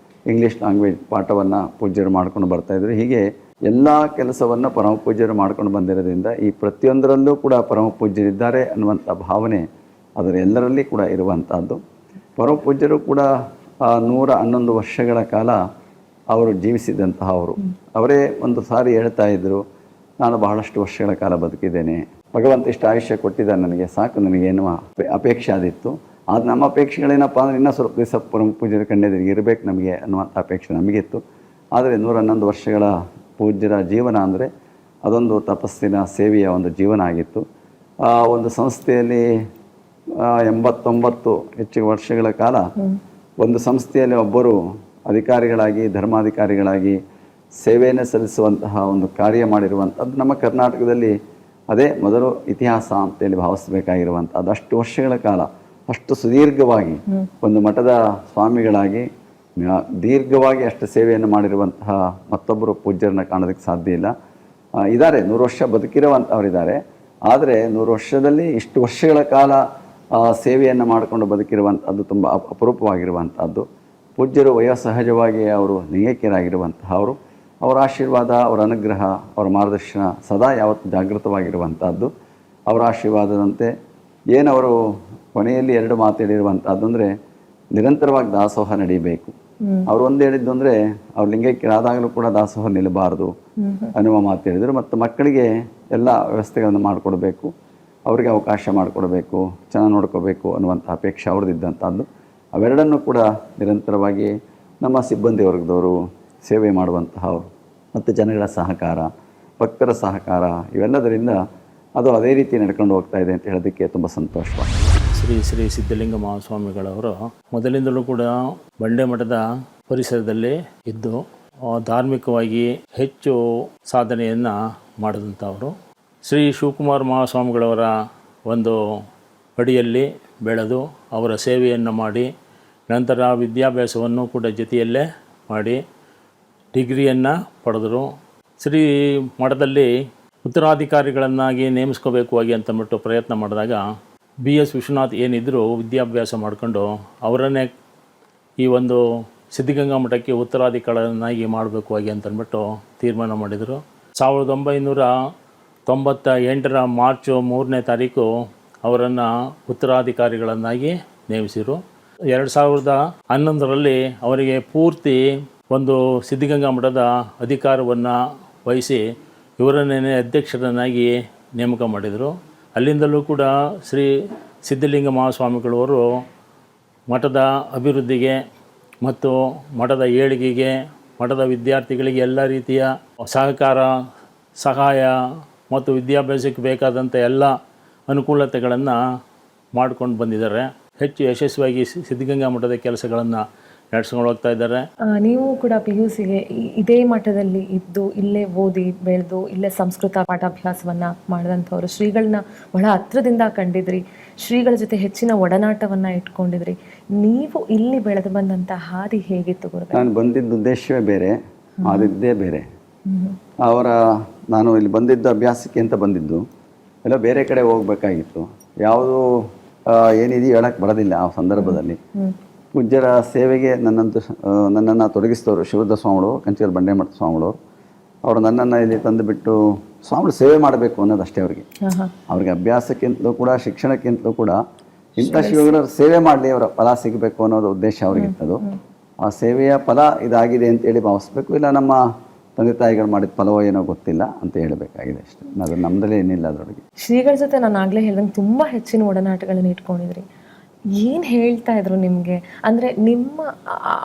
ಇಂಗ್ಲೀಷ್ ಲ್ಯಾಂಗ್ವೇಜ್ ಪಾಠವನ್ನು ಪೂಜ್ಯರು ಮಾಡ್ಕೊಂಡು ಬರ್ತಾಯಿದ್ರು. ಹೀಗೆ ಎಲ್ಲ ಕೆಲಸವನ್ನು ಪರಮಪೂಜ್ಯರು ಮಾಡ್ಕೊಂಡು ಬಂದಿರೋದ್ರಿಂದ ಈ ಪ್ರತಿಯೊಂದರಲ್ಲೂ ಕೂಡ ಪರಮಪೂಜ್ಯರಿದ್ದಾರೆ ಅನ್ನುವಂಥ ಭಾವನೆ ಅದರ ಎಲ್ಲರಲ್ಲಿ ಕೂಡ ಇರುವಂಥದ್ದು. ಪರಮಪೂಜ್ಯರು ಕೂಡ 111 ವರ್ಷಗಳ ಕಾಲ ಅವರು ಜೀವಿಸಿದಂತಹ ಅವರು. ಅವರೇ ಒಂದು ಸಾರಿ ಹೇಳ್ತಾ ಇದ್ದರು, ನಾನು ಬಹಳಷ್ಟು ವರ್ಷಗಳ ಕಾಲ ಬದುಕಿದ್ದೇನೆ, ಭಗವಂತ ಇಷ್ಟು ಆಯುಷ್ಯ ಕೊಟ್ಟಿದ್ದ, ನನಗೆ ಸಾಕು, ನನಗೇನು ಅಪೇಕ್ಷೆ ಆದಿತ್ತು. ಅದು ನಮ್ಮ ಅಪೇಕ್ಷೆಗಳೇನಪ್ಪ ಅಂದರೆ ಇನ್ನೂ ಸ್ವಲ್ಪ ದಿವಸ ಪರಮಪೂಜ್ಯರ ಕಣ್ಣೆದುರಿಗೆ ಇರಬೇಕು ನಮಗೆ ಅನ್ನುವಂಥ ಅಪೇಕ್ಷೆ ನಮಗಿತ್ತು. ಆದರೆ 111 ವರ್ಷಗಳ ಪೂಜ್ಯರ ಜೀವನ ಅಂದರೆ ಅದೊಂದು ತಪಸ್ಸಿನ ಸೇವೆಯ ಒಂದು ಜೀವನ ಆಗಿತ್ತು. ಒಂದು ಸಂಸ್ಥೆಯಲ್ಲಿ 89 ಹೆಚ್ಚು ವರ್ಷಗಳ ಕಾಲ ಒಂದು ಸಂಸ್ಥೆಯಲ್ಲಿ ಒಬ್ಬರು ಅಧಿಕಾರಿಗಳಾಗಿ, ಧರ್ಮಾಧಿಕಾರಿಗಳಾಗಿ ಸೇವೆಯನ್ನು ಸಲ್ಲಿಸುವಂತಹ ಒಂದು ಕಾರ್ಯ ಮಾಡಿರುವಂಥದ್ದು ನಮ್ಮ ಕರ್ನಾಟಕದಲ್ಲಿ ಅದೇ ಮೊದಲು ಇತಿಹಾಸ ಅಂತೇಳಿ ಭಾವಿಸಬೇಕಾಗಿರುವಂಥದ್ದು. ಅಷ್ಟು ವರ್ಷಗಳ ಕಾಲ ಅಷ್ಟು ಸುದೀರ್ಘವಾಗಿ ಒಂದು ಮಠದ ಸ್ವಾಮಿಗಳಾಗಿ ದೀರ್ಘವಾಗಿ ಅಷ್ಟು ಸೇವೆಯನ್ನು ಮಾಡಿರುವಂತಹ ಮತ್ತೊಬ್ಬರು ಪೂಜ್ಯರನ್ನ ಕಾಣೋದಕ್ಕೆ ಸಾಧ್ಯ ಇಲ್ಲ. ಇದ್ದಾರೆ, 100 ವರ್ಷ ಬದುಕಿರುವಂಥವರಿದ್ದಾರೆ. ಆದರೆ 100 ವರ್ಷದಲ್ಲಿ ಇಷ್ಟು ವರ್ಷಗಳ ಕಾಲ ಸೇವೆಯನ್ನು ಮಾಡಿಕೊಂಡು ಬದುಕಿರುವಂಥದ್ದು ತುಂಬ ಅಪರೂಪವಾಗಿರುವಂಥದ್ದು. ಪೂಜ್ಯರು ವಯೋಸಹಜವಾಗಿ ಅವರು ಲಿಂಗೈಕ್ಯರಾಗಿರುವಂತಹ ಅವರ ಆಶೀರ್ವಾದ, ಅವರ ಅನುಗ್ರಹ, ಅವರ ಮಾರ್ಗದರ್ಶನ ಸದಾ ಯಾವತ್ತೂ ಜಾಗೃತವಾಗಿರುವಂಥದ್ದು. ಅವರ ಆಶೀರ್ವಾದದಂತೆ ಏನವರು ಕೊನೆಯಲ್ಲಿ 2 ಮಾತು ಹೇಳಿರುವಂಥದ್ದು ಅಂದರೆ ನಿರಂತರವಾಗಿ ದಾಸೋಹ ನಡೀಬೇಕು. ಅವರು ಒಂದು ಹೇಳಿದ್ದು ಅಂದರೆ ಅವ್ರು ಲಿಂಗೈಕ್ಯರಾದಾಗಲೂ ಕೂಡ ದಾಸೋಹ ನಿಲ್ಲಬಾರ್ದು ಅನ್ನುವ ಮಾತು ಹೇಳಿದರು. ಮತ್ತು ಮಕ್ಕಳಿಗೆ ಎಲ್ಲ ವ್ಯವಸ್ಥೆಗಳನ್ನು ಮಾಡಿಕೊಡ್ಬೇಕು, ಅವರಿಗೆ ಅವಕಾಶ ಮಾಡಿಕೊಡ್ಬೇಕು, ಚೆನ್ನಾಗಿ ನೋಡ್ಕೋಬೇಕು ಅನ್ನುವಂಥ ಅಪೇಕ್ಷೆ ಅವ್ರದ್ದಿದ್ದಂಥದ್ದು. ಅವೆರಡನ್ನೂ ಕೂಡ ನಿರಂತರವಾಗಿ ನಮ್ಮ ಸಿಬ್ಬಂದಿ ವರ್ಗದವರು ಸೇವೆ ಮಾಡುವಂತಹವರು ಮತ್ತು ಜನಗಳ ಸಹಕಾರ, ಭಕ್ತರ ಸಹಕಾರ, ಇವೆಲ್ಲದರಿಂದ ಅದು ಅದೇ ರೀತಿ ನಡ್ಕೊಂಡು ಹೋಗ್ತಾ ಇದೆ ಅಂತ ಹೇಳೋದಕ್ಕೆ ತುಂಬ ಸಂತೋಷವಾಗಿದೆ. ಶ್ರೀ ಸಿದ್ಧಲಿಂಗ ಮಹಾಸ್ವಾಮಿಗಳವರು ಮೊದಲಿಂದಲೂ ಕೂಡ ಬಂಡೆ ಮಠದ ಪರಿಸರದಲ್ಲಿ ಇದ್ದು ಧಾರ್ಮಿಕವಾಗಿ ಹೆಚ್ಚು ಸಾಧನೆಯನ್ನು ಮಾಡಿದಂಥವರು. ಶ್ರೀ ಶಿವಕುಮಾರ ಮಹಾಸ್ವಾಮಿಗಳವರ ಒಂದು ಅಡಿಯಲ್ಲಿ ಬೆಳೆದು ಅವರ ಸೇವೆಯನ್ನು ಮಾಡಿ ನಂತರ ವಿದ್ಯಾಭ್ಯಾಸವನ್ನು ಕೂಡ ಜೊತೆಯಲ್ಲೇ ಮಾಡಿ ಡಿಗ್ರಿಯನ್ನು ಪಡೆದರು. ಶ್ರೀ ಮಠದಲ್ಲಿ ಉತ್ತರಾಧಿಕಾರಿಗಳನ್ನಾಗಿ ನೇಮಿಸ್ಕೋಬೇಕು ಅಂತಂದ್ಬಿಟ್ಟು ಪ್ರಯತ್ನ ಮಾಡಿದಾಗ BS ವಿಶ್ವನಾಥ್ ಏನಿದ್ದರೂ ವಿದ್ಯಾಭ್ಯಾಸ ಮಾಡಿಕೊಂಡು ಅವರನ್ನೇ ಈ ಒಂದು ಸಿದ್ಧಗಂಗಾ ಮಠಕ್ಕೆ ಉತ್ತರಾಧಿಕಾರಿಗಳನ್ನಾಗಿ ಮಾಡಬೇಕು ಅಂತಂದ್ಬಿಟ್ಟು ತೀರ್ಮಾನ ಮಾಡಿದರು. 1998 ಮಾರ್ಚ್ 3ನೇ ತಾರೀಕು ಅವರನ್ನು ಉತ್ತರಾಧಿಕಾರಿಗಳನ್ನಾಗಿ ನೇಮಿಸಿದರು. 2011ರಲ್ಲಿ ಅವರಿಗೆ ಪೂರ್ತಿ ಒಂದು ಸಿದ್ಧಗಂಗಾ ಮಠದ ಅಧಿಕಾರವನ್ನು ವಹಿಸಿ ಇವರನ್ನೇ ಅಧ್ಯಕ್ಷರನ್ನಾಗಿ ನೇಮಕ ಮಾಡಿದರು. ಅಲ್ಲಿಂದಲೂ ಕೂಡ ಶ್ರೀ ಸಿದ್ಧಲಿಂಗ ಮಹಾಸ್ವಾಮಿಗಳವರು ಮಠದ ಅಭಿವೃದ್ಧಿಗೆ ಮತ್ತು ಮಠದ ಏಳಿಗೆಗೆ, ಮಠದ ವಿದ್ಯಾರ್ಥಿಗಳಿಗೆ ಎಲ್ಲ ರೀತಿಯ ಸಹಕಾರ, ಸಹಾಯ ಮತ್ತು ವಿದ್ಯಾಭ್ಯಾಸಕ್ಕೆ ಬೇಕಾದಂಥ ಎಲ್ಲ ಅನುಕೂಲತೆಗಳನ್ನು ಮಾಡ್ಕೊಂಡು ಬಂದಿದ್ದಾರೆ. ಹೆಚ್ಚು ಯಶಸ್ವಿಯಾಗಿ ಸಿದ್ಧಗಂಗಾ ಮಠದ ಕೆಲಸಗಳನ್ನು ನಡೆಸ್ಕೊಂಡು ಹೋಗ್ತಾ ಇದ್ದಾರೆ. ನೀವು ಕೂಡ PUCಗೆ ಇದೇ ಮಠದಲ್ಲಿ ಇದ್ದು ಇಲ್ಲೇ ಓದಿ ಬೆಳೆದು ಇಲ್ಲೇ ಸಂಸ್ಕೃತ ಪಾಠಾಭ್ಯಾಸವನ್ನು ಮಾಡಿದಂಥವ್ರು, ಶ್ರೀಗಳನ್ನ ಬಹಳ ಹತ್ರದಿಂದ ಕಂಡಿದ್ರಿ, ಶ್ರೀಗಳ ಜೊತೆ ಹೆಚ್ಚಿನ ಒಡನಾಟವನ್ನು ಇಟ್ಕೊಂಡಿದ್ರಿ. ನೀವು ಇಲ್ಲಿ ಬೆಳೆದು ಬಂದಂಥ ಹಾದಿ ಹೇಗಿತ್ತು ಗುರುಗಳೇ? ನಾನು ಬಂದಿದ್ದ ಉದ್ದೇಶವೇ ಬೇರೆ, ಆದಿದ್ದೇ ಬೇರೆ. ನಾನು ಇಲ್ಲಿ ಬಂದಿದ್ದು ಅಭ್ಯಾಸಕ್ಕೆ ಅಂತ ಬಂದಿದ್ದು, ಎಲ್ಲ ಬೇರೆ ಕಡೆ ಹೋಗಬೇಕಾಗಿತ್ತು. ಯಾವುದೂ ಏನಿದೆಯೋ ಹೇಳಕ್ಕೆ ಬರೋದಿಲ್ಲ ಆ ಸಂದರ್ಭದಲ್ಲಿ. ಪೂಜ್ಯರ ಸೇವೆಗೆ ನನ್ನನ್ನು ತೊಡಗಿಸಿದವರು ಶಿವರುದ್ರ ಸ್ವಾಮಿಗಳು, ಕಂಚಿಗಲ್ ಬಂಡೆಮಠ ಸ್ವಾಮಿಗಳು. ಅವರು ನನ್ನನ್ನು ಇಲ್ಲಿ ತಂದುಬಿಟ್ಟು ಸ್ವಾಮಿಗಳು ಸೇವೆ ಮಾಡಬೇಕು ಅನ್ನೋದಷ್ಟೇ ಅವ್ರಿಗೆ ಅಭ್ಯಾಸಕ್ಕಿಂತಲೂ ಕೂಡ ಶಿಕ್ಷಣಕ್ಕಿಂತಲೂ ಕೂಡ ಇಂಥ ಶಿವಗಳ ಸೇವೆ ಮಾಡಲಿ, ಅವರ ಫಲ ಸಿಗಬೇಕು ಅನ್ನೋದು ಉದ್ದೇಶ ಅವ್ರಿಗಿತ್ತದು. ಆ ಸೇವೆಯ ಫಲ ಇದಾಗಿದೆ ಅಂತೇಳಿ ಭಾವಿಸ್ಬೇಕು, ಇಲ್ಲ ನಮ್ಮ ತಂದೆ ತಾಯಿಗಳು ಮಾಡಿದ ಫಲವೋ ಏನೋ ಗೊತ್ತಿಲ್ಲ ಅಂತ ಹೇಳಬೇಕಾಗಿದೆ ಅಷ್ಟೇ. ಅದು ನಮ್ಮದಲ್ಲೇ ಏನಿಲ್ಲ ಅದರೊಳಗೆ. ಶ್ರೀಗಳ ಜೊತೆ ನಾನು ಆಗಲೇ ಹೇಳ್ದಂಗೆ ತುಂಬ ಹೆಚ್ಚಿನ ಒಡನಾಟಗಳನ್ನ ಇಟ್ಕೊಂಡಿದ್ರಿ. ಏನು ಹೇಳ್ತಾ ಇದ್ರು ನಿಮಗೆ? ಅಂದರೆ ನಿಮ್ಮ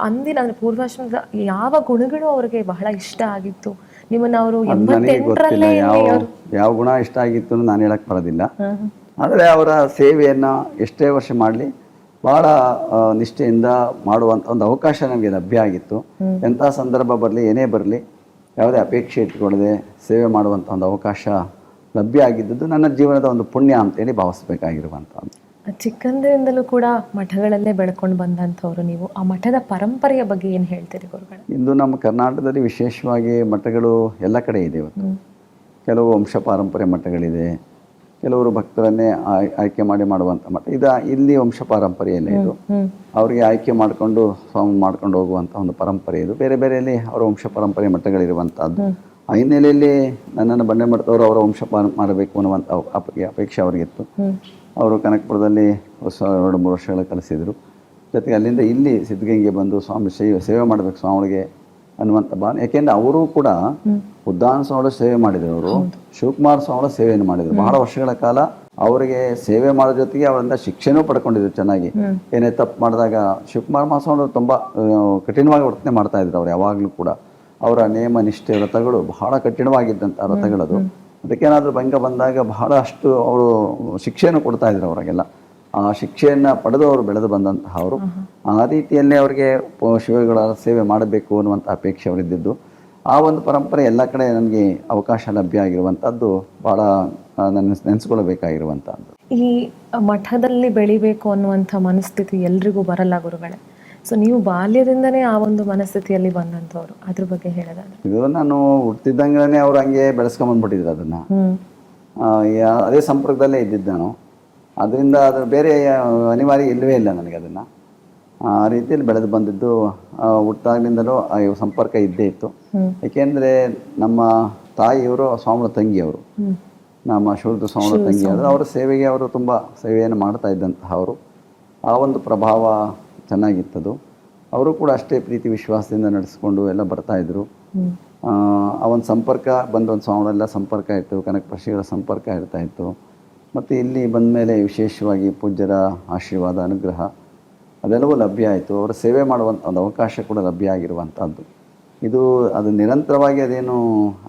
ಅಂದಿನ ಅಂದರೆ ಪೂರ್ವಾಶ್ರಮದ ಯಾವ ಗುಣಗಳು ಅವ್ರಿಗೆ ಬಹಳ ಇಷ್ಟ ಆಗಿತ್ತು? ನಿಮ್ಮನ್ನು ಅವರು ನನಗೆ ಗೊತ್ತಿಲ್ಲ ಯಾವ ಗುಣ ಇಷ್ಟ ಆಗಿತ್ತು ನಾನು ಹೇಳಕ್ಕೆ ಬರೋದಿಲ್ಲ. ಆದರೆ ಅವರ ಸೇವೆಯನ್ನು ಎಷ್ಟೇ ವರ್ಷ ಮಾಡಲಿ ಭಾಳ ನಿಷ್ಠೆಯಿಂದ ಮಾಡುವಂಥ ಒಂದು ಅವಕಾಶ ನಮಗೆ ಲಭ್ಯ ಆಗಿತ್ತು. ಎಂಥ ಸಂದರ್ಭ ಬರಲಿ, ಏನೇ ಬರಲಿ, ಯಾವುದೇ ಅಪೇಕ್ಷೆ ಇಟ್ಕೊಳ್ಳದೆ ಸೇವೆ ಮಾಡುವಂಥ ಒಂದು ಅವಕಾಶ ಲಭ್ಯ ಆಗಿದ್ದದ್ದು ನನ್ನ ಜೀವನದ ಒಂದು ಪುಣ್ಯ ಅಂತೇಳಿ ಭಾವಿಸ್ಬೇಕಾಗಿರುವಂಥದ್ದು. ಚಿಕ್ಕಂದಿನಿಂದಲೂ ಕೂಡ ಮಠಗಳಲ್ಲೇ ಬೆಳ್ಕೊಂಡು ಬಂದಂಥವ್ರು ನೀವು. ಆ ಮಠದ ಪರಂಪರೆಯ ಬಗ್ಗೆ ಏನು ಹೇಳ್ತೀರಿ ಗುರುಗಳು? ಇಂದು ನಮ್ಮ ಕರ್ನಾಟಕದಲ್ಲಿ ವಿಶೇಷವಾಗಿ ಮಠಗಳು ಎಲ್ಲ ಕಡೆ ಇದೆ ಇವತ್ತು. ಕೆಲವು ವಂಶ ಪಾರಂಪರ್ಯ ಮಠಗಳಿದೆ, ಕೆಲವರು ಭಕ್ತರನ್ನೇ ಆಯ್ಕೆ ಮಾಡಿ ಮಾಡುವಂಥ ಮಠ. ಇಲ್ಲಿ ವಂಶ ಪಾರಂಪರ್ಯ ಇಲ್ಲ, ಇದು ಅವರಿಗೆ ಆಯ್ಕೆ ಮಾಡಿಕೊಂಡು ಸ್ವಾಮಿ ಮಾಡ್ಕೊಂಡು ಹೋಗುವಂಥ ಒಂದು ಪರಂಪರೆ ಇದು. ಬೇರೆ ಬೇರೆಯಲ್ಲಿ ಅವರ ವಂಶ ಪಾರಂಪರ್ಯ ಮಠಗಳಿರುವಂಥದ್ದು. ಆ ಹಿನ್ನೆಲೆಯಲ್ಲಿ ನನ್ನನ್ನು ಬಂಡೆ ಮಠದವರು ಅವರ ವಂಶ ಮಾಡಬೇಕು ಅನ್ನುವಂಥ ಅಪೇಕ್ಷೆ ಅವರಿಗಿತ್ತು. ಅವರು ಕನಕಪುರದಲ್ಲಿ 2-3 ವರ್ಷಗಳ ಕಲಿಸಿದರು. ಜೊತೆಗೆ ಅಲ್ಲಿಂದ ಇಲ್ಲಿ ಸಿದ್ಧಗಂಗೆ ಬಂದು ಸ್ವಾಮಿ ಸೇವೆ ಮಾಡಬೇಕು ಸ್ವಾಮಿಗಳಿಗೆ ಅನ್ನುವಂಥ ಭಾವನೆ. ಯಾಕೆಂದರೆ ಅವರು ಕೂಡ ಉದ್ದಾನ ಸ್ವಾಮಿಗಳು ಸೇವೆ ಮಾಡಿದರು, ಅವರು ಶಿವಕುಮಾರ ಸ್ವಾಮಿಗಳ ಸೇವೆಯನ್ನು ಮಾಡಿದರು. ಬಹಳ ವರ್ಷಗಳ ಕಾಲ ಅವರಿಗೆ ಸೇವೆ ಮಾಡೋ ಜೊತೆಗೆ ಅವರಿಂದ ಶಿಕ್ಷೆನೂ ಪಡ್ಕೊಂಡಿದ್ರು ಚೆನ್ನಾಗಿ. ಏನೇ ತಪ್ಪು ಮಾಡಿದಾಗ ಶಿವಕುಮಾರ ಮಹಾಸ್ವಾಮಿಗಳು ತುಂಬ ಕಠಿಣವಾಗಿ ವರ್ತನೆ ಮಾಡ್ತಾ ಇದ್ರು. ಅವ್ರು ಯಾವಾಗಲೂ ಕೂಡ ಅವರ ನೇಮ ನಿಷ್ಠೆ ವ್ರತಗಳು ಬಹಳ ಕಠಿಣವಾಗಿದ್ದಂಥ ವ್ರತಗಳದು. ಅದಕ್ಕೇನಾದರೂ ಭಂಗ ಬಂದಾಗ ಬಹಳಷ್ಟು ಅವರು ಶಿಕ್ಷೆಯನ್ನು ಕೊಡ್ತಾ ಇದ್ರು ಅವರಿಗೆಲ್ಲ. ಆ ಶಿಕ್ಷೆಯನ್ನು ಪಡೆದು ಅವರು ಬೆಳೆದು ಬಂದಂತಹ ಅವರು. ಆ ರೀತಿಯಲ್ಲೇ ಅವರಿಗೆ ಶಿವಗಳ ಸೇವೆ ಮಾಡಬೇಕು ಅನ್ನುವಂಥ ಅಪೇಕ್ಷೆ ಅವರಿದ್ದಿದ್ದು. ಆ ಒಂದು ಪರಂಪರೆ ಎಲ್ಲ ಕಡೆ ನನಗೆ ಅವಕಾಶ ಲಭ್ಯ ಆಗಿರುವಂಥದ್ದು ಭಾಳ ನೆನೆಸ್ಕೊಳ್ಬೇಕಾಗಿರುವಂಥದ್ದು. ಈ ಮಠದಲ್ಲಿ ಬೆಳಿಬೇಕು ಅನ್ನುವಂಥ ಮನಸ್ಥಿತಿ ಎಲ್ರಿಗೂ ಬರಲ್ಲ ಗುರುಗಳೇ. ಸೊ ನೀವು ಬಾಲ್ಯದಿಂದನೇ ಆ ಒಂದು ಮನಸ್ಥಿತಿಯಲ್ಲಿ ಬಂದಂಥವ್ರು, ಅದ್ರ ಬಗ್ಗೆ ಹೇಳೋದಾದ್ರೆ? ಇದು ನಾನು ಹುಟ್ಟಿದಂಗೆ ಅವ್ರು ಹಂಗೆ ಬೆಳೆಸ್ಕೊಂಬಂದ್ಬಿಟ್ಟಿದ್ರು ಅದನ್ನು. ಅದೇ ಸಂಪರ್ಕದಲ್ಲೇ ಇದ್ದಿದ್ದು ನಾನು. ಅದರಿಂದ ಅದ್ರ ಬೇರೆ ಅನಿವಾರ್ಯ ಇಲ್ಲವೇ ಇಲ್ಲ ನನಗೆ. ಅದನ್ನು ಆ ರೀತಿಯಲ್ಲಿ ಬೆಳೆದು ಬಂದಿದ್ದು. ಹುಟ್ಟಾಗ್ಲಿಂದಲೂ ಸಂಪರ್ಕ ಇದ್ದೇ ಇತ್ತು. ಏಕೆಂದರೆ ನಮ್ಮ ತಾಯಿಯವರು ಸ್ವಾಮಿಗಳ ತಂಗಿಯವರು, ನಮ್ಮ ಶಿವರುದ್ರ ಸ್ವಾಮಿಗಳ ತಂಗಿಯವರು. ಅವರ ಸೇವೆಗೆ ಅವರು ತುಂಬ ಸೇವೆಯನ್ನು ಮಾಡ್ತಾ ಇದ್ದಂತಹ ಅವರು. ಆ ಒಂದು ಪ್ರಭಾವ ಚೆನ್ನಾಗಿತ್ತದು. ಅವರು ಕೂಡ ಅಷ್ಟೇ ಪ್ರೀತಿ ವಿಶ್ವಾಸದಿಂದ ನಡೆಸ್ಕೊಂಡು ಎಲ್ಲ ಬರ್ತಾಯಿದ್ರು. ಆ ಒಂದು ಸಂಪರ್ಕ ಬಂದ ಒಂದು ಸ್ವಾಮಿಗಳೆಲ್ಲ ಸಂಪರ್ಕ ಇತ್ತು, ಕನಕಪುರ ಶ್ರೀಗಳ ಸಂಪರ್ಕ ಇರ್ತಾಯಿತ್ತು. ಮತ್ತು ಇಲ್ಲಿ ಬಂದ ಮೇಲೆ ವಿಶೇಷವಾಗಿ ಪೂಜ್ಯರ ಆಶೀರ್ವಾದ, ಅನುಗ್ರಹ ಅದೆಲ್ಲವೂ ಲಭ್ಯ ಆಯಿತು. ಅವರ ಸೇವೆ ಮಾಡುವಂಥ ಒಂದು ಅವಕಾಶ ಕೂಡ ಲಭ್ಯ ಆಗಿರುವಂಥದ್ದು. ಅದು ನಿರಂತರವಾಗಿ ಅದೇನು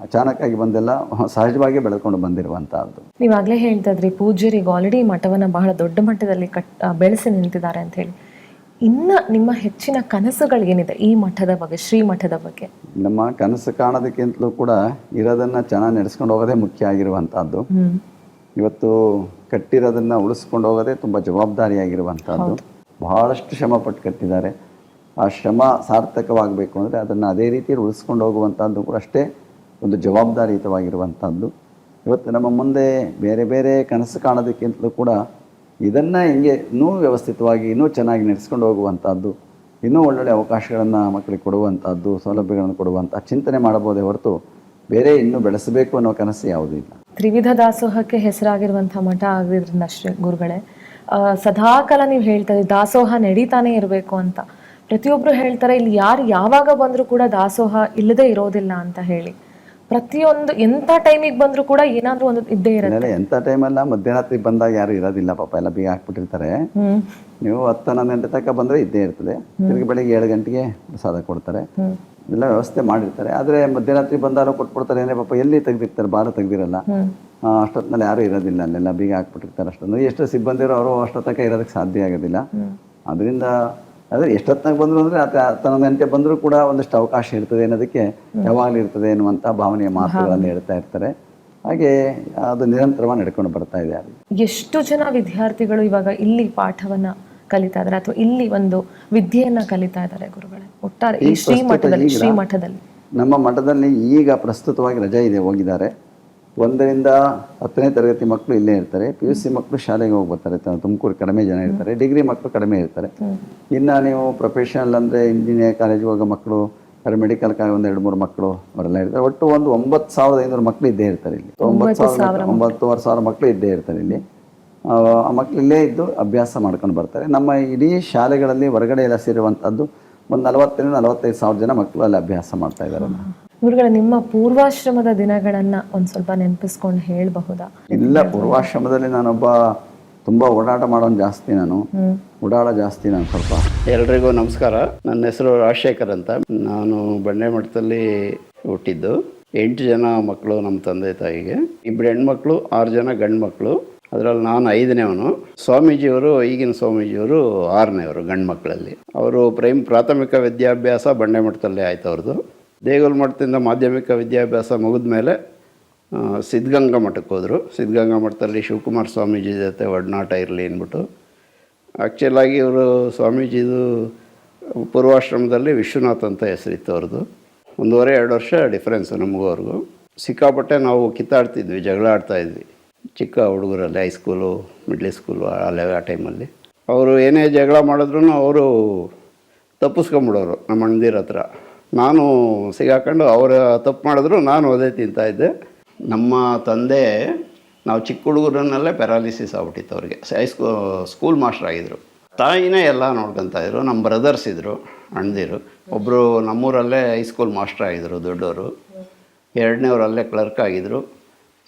ಅಚಾನಕ್ಕಾಗಿ ಬಂದೆಲ್ಲ, ಸಹಜವಾಗಿ ಬೆಳ್ಕೊಂಡು ಬಂದಿರುವಂಥದ್ದು. ನೀವಾಗಲೇ ಹೇಳ್ತಾ ಇದ್ರಿ ಪೂಜ್ಯರಿಗೆ ಆಲ್ರೆಡಿ ಮಠವನ್ನು ಬಹಳ ದೊಡ್ಡ ಮಟ್ಟದಲ್ಲಿ ಬೆಳೆಸಿ ನಿಂತಿದ್ದಾರೆ ಅಂತ ಹೇಳಿ. ಇನ್ನು ನಿಮ್ಮ ಹೆಚ್ಚಿನ ಕನಸುಗಳೇನಿದೆ ಈ ಮಠದ ಬಗ್ಗೆ, ಶ್ರೀ ಮಠದ ಬಗ್ಗೆ? ನಮ್ಮ ಕನಸು ಕಾಣೋದಕ್ಕಿಂತಲೂ ಕೂಡ ಇರೋದನ್ನು ಚೆನ್ನಾಗಿ ನಡೆಸ್ಕೊಂಡು ಹೋಗೋದೇ ಮುಖ್ಯ ಆಗಿರುವಂಥದ್ದು. ಇವತ್ತು ಕಟ್ಟಿರೋದನ್ನು ಉಳಿಸ್ಕೊಂಡು ಹೋಗೋದೇ ತುಂಬ ಜವಾಬ್ದಾರಿಯಾಗಿರುವಂಥದ್ದು. ಬಹಳಷ್ಟು ಶ್ರಮ ಪಟ್ಟು ಕಟ್ಟಿದ್ದಾರೆ. ಆ ಶ್ರಮ ಸಾರ್ಥಕವಾಗಬೇಕು ಅಂದರೆ ಅದನ್ನು ಅದೇ ರೀತಿಯಲ್ಲಿ ಉಳಿಸ್ಕೊಂಡು ಹೋಗುವಂಥದ್ದು ಕೂಡ ಅಷ್ಟೇ ಒಂದು ಜವಾಬ್ದಾರಿಯುತವಾಗಿರುವಂಥದ್ದು. ಇವತ್ತು ನಮ್ಮ ಮುಂದೆ ಬೇರೆ ಬೇರೆ ಕನಸು ಕಾಣೋದಕ್ಕಿಂತಲೂ ಕೂಡ ಇದನ್ನು ಹಿಂಗೆ ಇನ್ನೂ ವ್ಯವಸ್ಥಿತವಾಗಿ ಇನ್ನೂ ಚೆನ್ನಾಗಿ ನಡೆಸ್ಕೊಂಡು ಹೋಗುವಂಥದ್ದು, ಇನ್ನೂ ಒಳ್ಳೊಳ್ಳೆ ಅವಕಾಶಗಳನ್ನು ಮಕ್ಕಳಿಗೆ ಕೊಡುವಂಥದ್ದು, ಸೌಲಭ್ಯಗಳನ್ನು ಕೊಡುವಂಥ ಚಿಂತನೆ ಮಾಡಬಹುದೇ ಹೊರತು ಬೇರೆ ಇನ್ನೂ ಬೆಳೆಸಬೇಕು ಅನ್ನೋ ಕನಸು ಯಾವುದೂ ಇಲ್ಲ. ತ್ರಿವಿಧ ದಾಸೋಹಕ್ಕೆ ಹೆಸರಾಗಿರುವಂಥ ಮಠ ಆಗಿದ್ರಿಂದ ಅಷ್ಟೇ ಗುರುಗಳೇ, ಸದಾಕಾಲ ನೀವು ಹೇಳ್ತಾರೆ ದಾಸೋಹ ನಡೀತಾನೆ ಇರಬೇಕು ಅಂತ. ಪ್ರತಿಯೊಬ್ಬರು ಹೇಳ್ತಾರೆ ಇಲ್ಲಿ ಯಾರು ಯಾವಾಗ ಬಂದರೂ ಕೂಡ ದಾಸೋಹ ಇಲ್ಲದೆ ಇರೋದಿಲ್ಲ ಅಂತ ಹೇಳಿ. ಪ್ರತಿಯೊಂದು ಎಂಥ ಟೈಮಿಗೆ ಬಂದರೂ ಕೂಡ ಏನಾದರೂ ಒಂದು ಇದ್ದೇ ಇರುತ್ತೆ. ಎಂಥ ಟೈಮಲ್ಲ, ಮಧ್ಯರಾತ್ರಿ ಬಂದಾಗ ಯಾರು ಇರೋದಿಲ್ಲ ಪಾಪ, ಎಲ್ಲ ಬೀಗ ಹಾಕ್ಬಿಟ್ಟಿರ್ತಾರೆ. ನೀವು 10-11 ಗಂಟೆ ತನಕ ಬಂದರೆ ಇದ್ದೇ ಇರ್ತದೆ. ತಿರುಗಿ ಬೆಳಿಗ್ಗೆ 7 ಗಂಟೆಗೆ ಪ್ರಸಾದ ಕೊಡ್ತಾರೆ, ಎಲ್ಲ ವ್ಯವಸ್ಥೆ ಮಾಡಿರ್ತಾರೆ. ಆದರೆ ಮಧ್ಯರಾತ್ರಿ ಬಂದಾರು ಕೊಟ್ಬಿಡ್ತಾರೆ ಅಂದರೆ ಪಾಪ ಎಲ್ಲಿ ತೆಗ್ದಿರ್ತಾರೆ, ಬಾರ ತೆಗ್ದಿರಲ್ಲ. ಅಷ್ಟೊತ್ತಿನಲ್ಲಿ ಯಾರೂ ಇರೋದಿಲ್ಲ, ಅಲ್ಲೆಲ್ಲ ಬೀಗ ಹಾಕ್ಬಿಟ್ಟಿರ್ತಾರೆ. ಅಷ್ಟೊಂದು ಎಷ್ಟು ಸಿಬ್ಬಂದಿರು ಅವರು ಅಷ್ಟೊತ್ತಕ್ಕೆ ಇರೋದಕ್ಕೆ ಸಾಧ್ಯ ಆಗೋದಿಲ್ಲ. ಅದರಿಂದ ಆದರೆ ಎಷ್ಟೊತ್ತಾಗ ಬಂದರು ಅಂದರೆ 11 ಗಂಟೆ ಬಂದರೂ ಕೂಡ ಒಂದಷ್ಟು ಅವಕಾಶ ಇರ್ತದೆ ಅನ್ನೋದಕ್ಕೆ ಯಾವಾಗಲೂ ಇರ್ತದೆ ಎನ್ನುವಂಥ ಭಾವನೆಯ ಮಾತುಗಳನ್ನು ಹೇಳ್ತಾ ಇರ್ತಾರೆ. ಹಾಗೆ ಅದು ನಿರಂತರವಾಗಿ ನಡ್ಕೊಂಡು ಬರ್ತಾ ಇದೆ. ಎಷ್ಟು ಜನ ವಿದ್ಯಾರ್ಥಿಗಳು ಇವಾಗ ಇಲ್ಲಿ ಪಾಠವನ್ನು ಕಲಿತಾ ಇದ್ದಾರೆ ಅಥವಾ ಇಲ್ಲಿ ಒಂದು ವಿದ್ಯೆಯನ್ನು ಕಲಿತಾ ಇದ್ದಾರೆ ಗುರುಗಳೇ ಒಟ್ಟಾರೆ ಈ ಶ್ರೀ ಮಠದಲ್ಲಿ? ನಮ್ಮ ಮಠದಲ್ಲಿ ಈಗ ಪ್ರಸ್ತುತವಾಗಿ ರಜೆ ಇದೆ, ಹೋಗಿದ್ದಾರೆ. 1ರಿಂದ 10ನೇ ತರಗತಿ ಮಕ್ಕಳು ಇಲ್ಲೇ ಇರ್ತಾರೆ. PUC ಮಕ್ಕಳು ಶಾಲೆಗೆ ಹೋಗಿ ಬರ್ತಾರೆ. ತುಮಕೂರು ಕಡಿಮೆ ಜನ ಇರ್ತಾರೆ. ಡಿಗ್ರಿ ಮಕ್ಕಳು ಕಡಿಮೆ ಇರ್ತಾರೆ. ಇನ್ನು ನೀವು ಪ್ರೊಫೆಷನಲ್ ಅಂದರೆ ಇಂಜಿನಿಯರ್ ಕಾಲೇಜಿಗೆ ಹೋಗೋ ಮಕ್ಕಳು, ಮೆಡಿಕಲ್ ಕಾಲೇಜ್ 1-2-3 ಮಕ್ಕಳು ಅವರೆಲ್ಲ ಇರ್ತಾರೆ. ಒಟ್ಟು ಒಂದು 9,500 ಮಕ್ಕಳು ಇದ್ದೇ ಇರ್ತಾರೆ ಇಲ್ಲಿ. 9,500 ಮಕ್ಕಳು ಇದ್ದೇ ಇರ್ತಾರೆ ಇಲ್ಲಿ. ಆ ಮಕ್ಕಳು ಇಲ್ಲೇ ಇದ್ದು ಅಭ್ಯಾಸ ಮಾಡ್ಕೊಂಡು ಬರ್ತಾರೆ. ನಮ್ಮ ಇಡೀ ಶಾಲೆಗಳಲ್ಲಿ ಹೊರಗಡೆ ಎಲ್ಲ ಸೇರುವಂಥದ್ದು ಒಂದು 40,000-45,000 ಜನ ಮಕ್ಕಳು ಅಲ್ಲಿ ಅಭ್ಯಾಸ ಮಾಡ್ತಾ ಇದ್ದಾರೆ. ಗುರುಗಳೇ, ನಿಮ್ಮ ಪೂರ್ವಾಶ್ರಮದ ದಿನಗಳನ್ನ ಒಂದ್ ಸ್ವಲ್ಪ ನೆನಪಿಸ್ಕೊಂಡು ಹೇಳಬಹುದಾ? ಇಲ್ಲ, ಪೂರ್ವಾಶ್ರಮದಲ್ಲಿ ನಾನೊಬ್ಬ ತುಂಬ ಓಡಾಟ ಮಾಡೋನು ಜಾಸ್ತಿ. ಓಡಾಡ ಜಾಸ್ತಿ ನಾನು ಸ್ವಲ್ಪ. ಎಲ್ರಿಗೂ ನಮಸ್ಕಾರ. ನನ್ನ ಹೆಸರು ರಾಜಶೇಖರ್ ಅಂತ. ನಾನು ಬಂಡೆಮಠದಲ್ಲಿ ಹುಟ್ಟಿದ್ದು. 8 ಜನ ಮಕ್ಕಳು ನಮ್ಮ ತಂದೆ ತಾಯಿಗೆ. 2 ಹೆಣ್ಮಕ್ಳು, 6 ಜನ ಗಂಡು ಮಕ್ಕಳು. ಅದರಲ್ಲಿ ನಾನು 5ನೇವನು. ಸ್ವಾಮೀಜಿಯವರು, ಈಗಿನ ಸ್ವಾಮೀಜಿಯವರು 6ನೇವರು ಗಂಡು ಮಕ್ಕಳಲ್ಲಿ. ಅವರು ಪ್ರಾಥಮಿಕ ವಿದ್ಯಾಭ್ಯಾಸ ಬಂಡೆಮಠದಲ್ಲೇ ಆಯ್ತು ಅವ್ರದ್ದು. ದೇಗುಲ ಮಠದಿಂದ ಮಾಧ್ಯಮಿಕ ವಿದ್ಯಾಭ್ಯಾಸ ಮುಗಿದ ಮೇಲೆ ಸಿದ್ಧಗಂಗಾ ಮಠಕ್ಕೆ ಹೋದರು. ಸಿದ್ಧಗಂಗಾ ಮಠದಲ್ಲಿ ಶಿವಕುಮಾರ ಸ್ವಾಮೀಜಿ ಜೊತೆ ಒಡನಾಟ ಇರಲಿ ಅಂದ್ಬಿಟ್ಟು. ಆ್ಯಕ್ಚುಲಾಗಿ ಇವರು ಸ್ವಾಮೀಜಿದು ಪೂರ್ವಾಶ್ರಮದಲ್ಲಿ ವಿಶ್ವನಾಥ್ ಅಂತ ಹೆಸರಿತ್ತು ಅವ್ರದ್ದು. 1.5-2 ವರ್ಷ ಡಿಫ್ರೆನ್ಸು ನಮಗೂ ಅವ್ರಿಗೂ. ಸಿಕ್ಕಾಪಟ್ಟೆ ನಾವು ಕಿತ್ತಾಡ್ತಿದ್ವಿ, ಜಗಳ ಆಡ್ತಾಯಿದ್ವಿ ಚಿಕ್ಕ ಹುಡುಗರಲ್ಲಿ, ಹೈಸ್ಕೂಲು, ಮಿಡ್ಲ್ ಸ್ಕೂಲು ಆ ಟೈಮಲ್ಲಿ. ಅವರು ಏನೇ ಜಗಳ ಮಾಡಿದ್ರು ಅವರು ತಪ್ಪಿಸ್ಕೊಂಬಿಡೋರು ನಮ್ಮ ಅಣ್ಣದಿರ ಹತ್ರ. ನಾನು ಸಿಗಾಕೊಂಡು ಅವರ ತಪ್ಪು ಮಾಡಿದ್ರು ನಾನು ಅದೇ ತಿಂತಾಯಿದ್ದೆ. ನಮ್ಮ ತಂದೆ, ನಾವು ಚಿಕ್ಕ ಹುಡುಗರನ್ನಲ್ಲೇ ಪ್ಯಾರಾಲಿಸಿಸ್ ಆಗ್ಬಿಟ್ಟಿತ್ತು ಅವ್ರಿಗೆ. ಸ್ಕೂಲ್ ಮಾಸ್ಟರ್ ಆಗಿದ್ದರು. ತಾಯಿನೇ ಎಲ್ಲ ನೋಡ್ಕೊತಾಯಿದ್ರು. ನಮ್ಮ ಬ್ರದರ್ಸ್ ಇದ್ದರು, ಅಣ್ಣದಿರು. ಒಬ್ಬರು ನಮ್ಮೂರಲ್ಲೇ ಹೈಸ್ಕೂಲ್ ಮಾಸ್ಟರ್ ಆಗಿದ್ದರು ದೊಡ್ಡವರು. 2ನೇವರಲ್ಲೇ ಕ್ಲರ್ಕ್ ಆಗಿದ್ದರು.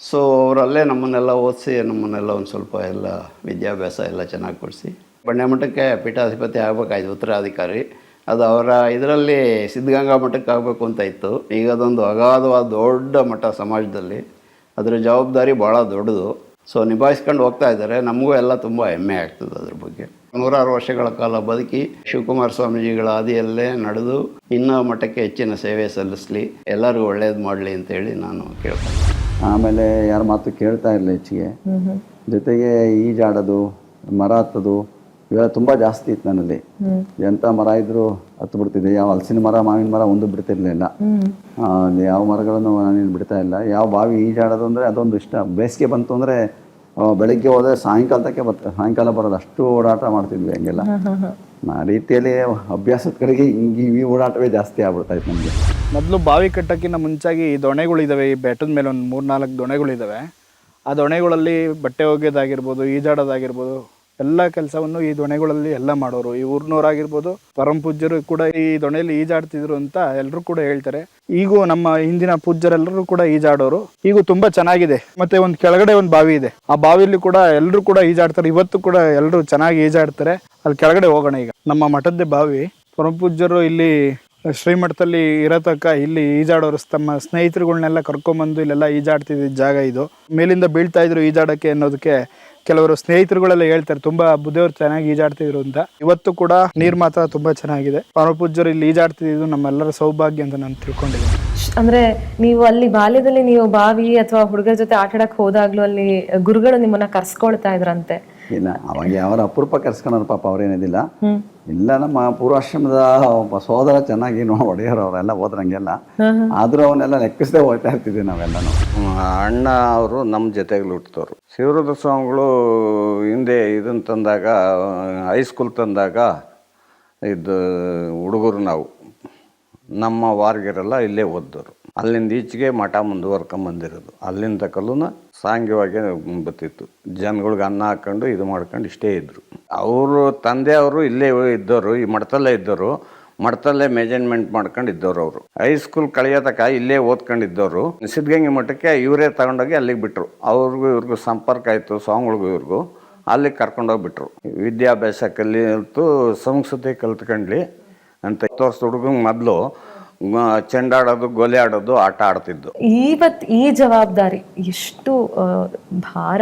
ಸೊ ಅವರಲ್ಲೇ ನಮ್ಮನ್ನೆಲ್ಲ ಓದಿಸಿ, ನಮ್ಮನ್ನೆಲ್ಲ ಒಂದು ಸ್ವಲ್ಪ ಎಲ್ಲ ವಿದ್ಯಾಭ್ಯಾಸ ಎಲ್ಲ ಚೆನ್ನಾಗಿ ಕೊಡಿಸಿ ಬಂಡೆಮಠಕ್ಕೆ ಪೀಠಾಧಿಪತಿ ಆಗಬೇಕಾಯ್ತು, ಉತ್ತರಾಧಿಕಾರಿ. ಅದು ಅವರ ಇದರಲ್ಲಿ ಸಿದ್ಧಗಂಗಾ ಮಠಕ್ಕೆ ಆಗಬೇಕು ಅಂತ ಇತ್ತು. ಈಗ ಅದೊಂದು ಅಗಾಧವಾದ ದೊಡ್ಡ ಮಠ ಸಮಾಜದಲ್ಲಿ. ಅದರ ಜವಾಬ್ದಾರಿ ಭಾಳ ದೊಡ್ಡದು. ಸೊ ನಿಭಾಯಿಸ್ಕೊಂಡು ಹೋಗ್ತಾ ಇದ್ದಾರೆ. ನಮಗೂ ಎಲ್ಲ ತುಂಬ ಹೆಮ್ಮೆ ಆಗ್ತದೆ ಅದ್ರ ಬಗ್ಗೆ. 106 ವರ್ಷಗಳ ಕಾಲ ಬದುಕಿ ಶಿವಕುಮಾರ ಸ್ವಾಮೀಜಿಗಳ ಹಾದಿಯಲ್ಲೇ ನಡೆದು ಇನ್ನೂ ಮಠಕ್ಕೆ ಹೆಚ್ಚಿನ ಸೇವೆ ಸಲ್ಲಿಸಲಿ, ಎಲ್ಲರಿಗೂ ಒಳ್ಳೇದು ಮಾಡಲಿ ಅಂತೇಳಿ ನಾನು ಕೇಳ್ತೀನಿ. ಆಮೇಲೆ ಯಾರ ಮಾತು ಕೇಳ್ತಾ ಇರಲಿಲ್ಲ ಹೆಚ್ಚಿಗೆ. ಜೊತೆಗೆ ಈಜಾಡೋದು, ಮರ ಹತ್ತೋದು ಇವೆಲ್ಲ ತುಂಬ ಜಾಸ್ತಿ ಇತ್ತು ನನ್ನಲ್ಲಿ. ಎಂಥ ಮರ ಇದ್ದರೂ ಹತ್ತು ಬಿಡ್ತಿದ್ದೆ. ಯಾವ ಹಲಸಿನ ಮರ, ಮಾವಿನ ಮರ ಒಂದು ಬಿಡ್ತಿರ್ಲಿಲ್ಲ. ಯಾವ ಮರಗಳನ್ನು ನಾನೇನು ಬಿಡ್ತಾ ಇಲ್ಲ. ಯಾವ ಬಾವಿ ಈಜಾಡೋದು ಅಂದರೆ ಅದೊಂದು ಇಷ್ಟ. ಬೇಸಿಗೆ ಬಂತು ಅಂದರೆ ಬೆಳಗ್ಗೆ ಹೋದರೆ ಸಾಯಂಕಾಲ ಬರೋದು, ಅಷ್ಟು ಓಡಾಟ ಮಾಡ್ತಿದ್ವಿ ಹಂಗೆಲ್ಲ. ಆ ರೀತಿಯಲ್ಲಿ ಅಭ್ಯಾಸದ ಕಡೆಗೆ ಈ ಓಡಾಟವೇ ಜಾಸ್ತಿ ಆಗ್ಬಿಡ್ತಾಯಿತ್ತು ನಮಗೆ. ಮೊದಲು ಬಾವಿ ಕಟ್ಟೋಕ್ಕಿಂತ ಮುಂಚಾಗಿ ಈ ದೊಣೆಗಳಿದ್ದಾವೆ. ಈ ಬೆಟ್ಟದ ಮೇಲೆ ಒಂದು 3-4 ದೊಣೆಗಳಿದ್ದಾವೆ. ಆ ದೊಣೆಗಳಲ್ಲಿ ಬಟ್ಟೆ ಒಗೆಯೋದಾಗಿರ್ಬೋದು, ಈಜಾಡೋದಾಗಿರ್ಬೋದು, ಎಲ್ಲ ಕೆಲಸವನ್ನು ಈ ದೊಣೆಗಳಲ್ಲಿ ಎಲ್ಲ ಮಾಡೋರು. ಈ ಊರಿನವರಾಗಿರ್ಬೋದು, ಪರಮ ಪೂಜ್ಯರು ಕೂಡ ಈ ದೊಣೆಯಲ್ಲಿ ಈಜಾಡ್ತಿದ್ರು ಅಂತ ಎಲ್ಲರೂ ಕೂಡ ಹೇಳ್ತಾರೆ. ಈಗೂ ನಮ್ಮ ಹಿಂದಿನ ಪೂಜ್ಯರೆಲ್ಲರೂ ಕೂಡ ಈಜಾಡೋರು. ಈಗೂ ತುಂಬ ಚೆನ್ನಾಗಿದೆ. ಮತ್ತೆ ಒಂದು ಕೆಳಗಡೆ ಒಂದು ಬಾವಿ ಇದೆ. ಆ ಬಾವಿಯಲ್ಲಿ ಕೂಡ ಎಲ್ಲರೂ ಕೂಡ ಈಜಾಡ್ತಾರೆ. ಇವತ್ತು ಕೂಡ ಎಲ್ಲರೂ ಚೆನ್ನಾಗಿ ಈಜಾಡ್ತಾರೆ. ಅಲ್ಲಿ ಕೆಳಗಡೆ ಹೋಗೋಣ ಈಗ. ನಮ್ಮ ಮಠದ್ದೇ ಬಾವಿ. ಪರಮ ಪೂಜ್ಯರು ಇಲ್ಲಿ ಶ್ರೀಮಠದಲ್ಲಿ ಇರೋ ತನಕ ಇಲ್ಲಿ ಈಜಾಡೋರು ತಮ್ಮ ಸ್ನೇಹಿತರುಗಳನ್ನೆಲ್ಲ ಕರ್ಕೊಂಬಂದು ಇಲ್ಲೆಲ್ಲ ಈಜಾಡ್ತಿದ್ದ ಜಾಗ ಇದು. ಮೇಲಿಂದ ಬೀಳ್ತಾ ಇದ್ರು ಈಜಾಡಕ್ಕೆ ಅನ್ನೋದಕ್ಕೆ ಕೆಲವರು ಸ್ನೇಹಿತರುಗಳೆಲ್ಲ ಹೇಳ್ತಾರೆ ತುಂಬ ಬುದ್ಧಿಯವರು ಚೆನ್ನಾಗಿ ಈಜಾಡ್ತಿದ್ರು ಅಂತ. ಇವತ್ತು ಕೂಡ ನೀರು ಮಾತ್ರ ತುಂಬಾ ಚೆನ್ನಾಗಿದೆ. ಪರಮ ಪೂಜ್ಯರು ಇಲ್ಲಿ ಈಜಾಡ್ತಿದ್ದು ನಮ್ಮೆಲ್ಲರ ಸೌಭಾಗ್ಯ ಅಂತ ನಾನು ತಿಳ್ಕೊಂಡಿದ್ದೀನಿ. ಅಂದ್ರೆ ನೀವು ಅಲ್ಲಿ ಬಾಲ್ಯದಲ್ಲಿ ನೀವು ಬಾವಿ ಅಥವಾ ಹುಡುಗರ ಜೊತೆ ಆಟಾಡಕ್ ಹೋದಾಗ್ಲೂ ಅಲ್ಲಿ ಗುರುಗಳು ನಿಮ್ಮನ್ನ ಕರ್ಸ್ಕೊಳ್ತಾ ಇದ್ರಂತೆ? ಇಲ್ಲ, ಅವಾಗ ಯಾವಾಗ ಅಪರೂಪ ಕರ್ಸ್ಕೊಳೋರು ಪಾಪ ಅವ್ರೇನಿದಿಲ್ಲ. ಇಲ್ಲ, ನಮ್ಮ ಪೂರ್ವಾಶ್ರಮದ ಒಬ್ಬ ಸೋದರ ಚೆನ್ನಾಗಿ ಹೊಡೆಯೋರು ಅವರೆಲ್ಲ ಹೋದ್ರಂಗೆಲ್ಲ. ಆದ್ರೂ ಅವನ್ನೆಲ್ಲ ಲೆಕ್ಕಿಸದೆ ಹೋಗ್ತಾ ಇರ್ತಿದ್ವಿ ನಾವೆಲ್ಲನೂ. ಅಣ್ಣ ಅವರು ನಮ್ಮ ಜೊತೆಗೆ ಹುಟ್ಟಿದವರು. ಶಿವರುದ್ರ ಸ್ವಾಮಿಗಳು ಹಿಂದೆ ಇದನ್ನು ತಂದಾಗ, ಹೈಸ್ಕೂಲ್ ತಂದಾಗ ಇದು ಹುಡುಗರು ನಾವು ನಮ್ಮ ವಾರ್ಗಿರೆಲ್ಲ ಇಲ್ಲೇ ಓದ್ದವರು. ಅಲ್ಲಿಂದ ಈಚೆಗೆ ಮಠ ಮುಂದುವರ್ಕೊಂಬಂದಿರೋದು. ಅಲ್ಲಿಂದ ಕಲ್ಲೂನ ಸಾಂಗ್ಯವಾಗಿ ಬರ್ತಿತ್ತು. ಜನಗಳಿಗೆ ಅನ್ನ ಹಾಕ್ಕೊಂಡು ಇದು ಮಾಡ್ಕೊಂಡು ಇಷ್ಟೇ ಇದ್ದರು. ಅವರು ತಂದೆಯವರು ಇಲ್ಲೇ ಇದ್ದವರು, ಈ ಮಠದಲ್ಲೇ ಇದ್ದವರು. ಮಠದಲ್ಲೇ ಮೆಜರ್ಮೆಂಟ್ ಮಾಡ್ಕೊಂಡು ಇದ್ದವ್ರು. ಅವರು ಹೈಸ್ಕೂಲ್ ಕಳಿಯೋತಕ ಇಲ್ಲೇ ಓದ್ಕೊಂಡಿದ್ದವರು. ಸಿದ್ಧಗಂಗೆ ಮಠಕ್ಕೆ ಇವರೇ ತಗೊಂಡೋಗಿ ಅಲ್ಲಿಗೆ ಬಿಟ್ಟರು. ಅವ್ರಿಗೂ ಇವ್ರಿಗೂ ಸಂಪರ್ಕ ಆಯಿತು, ಸ್ವಾಮಿಗಳಿಗೂ ಇವ್ರಿಗೂ. ಅಲ್ಲಿಗೆ ಕರ್ಕೊಂಡೋಗ್ಬಿಟ್ರು. ವಿದ್ಯಾಭ್ಯಾಸ ಕಲಿತು ಸಂಸ್ಕೃತಿ ಕಲ್ತ್ಕೊಂಡ್ಲಿ ಅಂತ. 10 ವರ್ಷದ ಹುಡುಗಂಗೆ ಮೊದಲು ಚೆಂಡಾಡೋದು, ಗೋಲಿ ಆಡೋದು, ಆಟ ಆಡ್ತಿದ್ದು. ಈ ಜವಾಬ್ದಾರಿ ಎಷ್ಟು ಭಾರ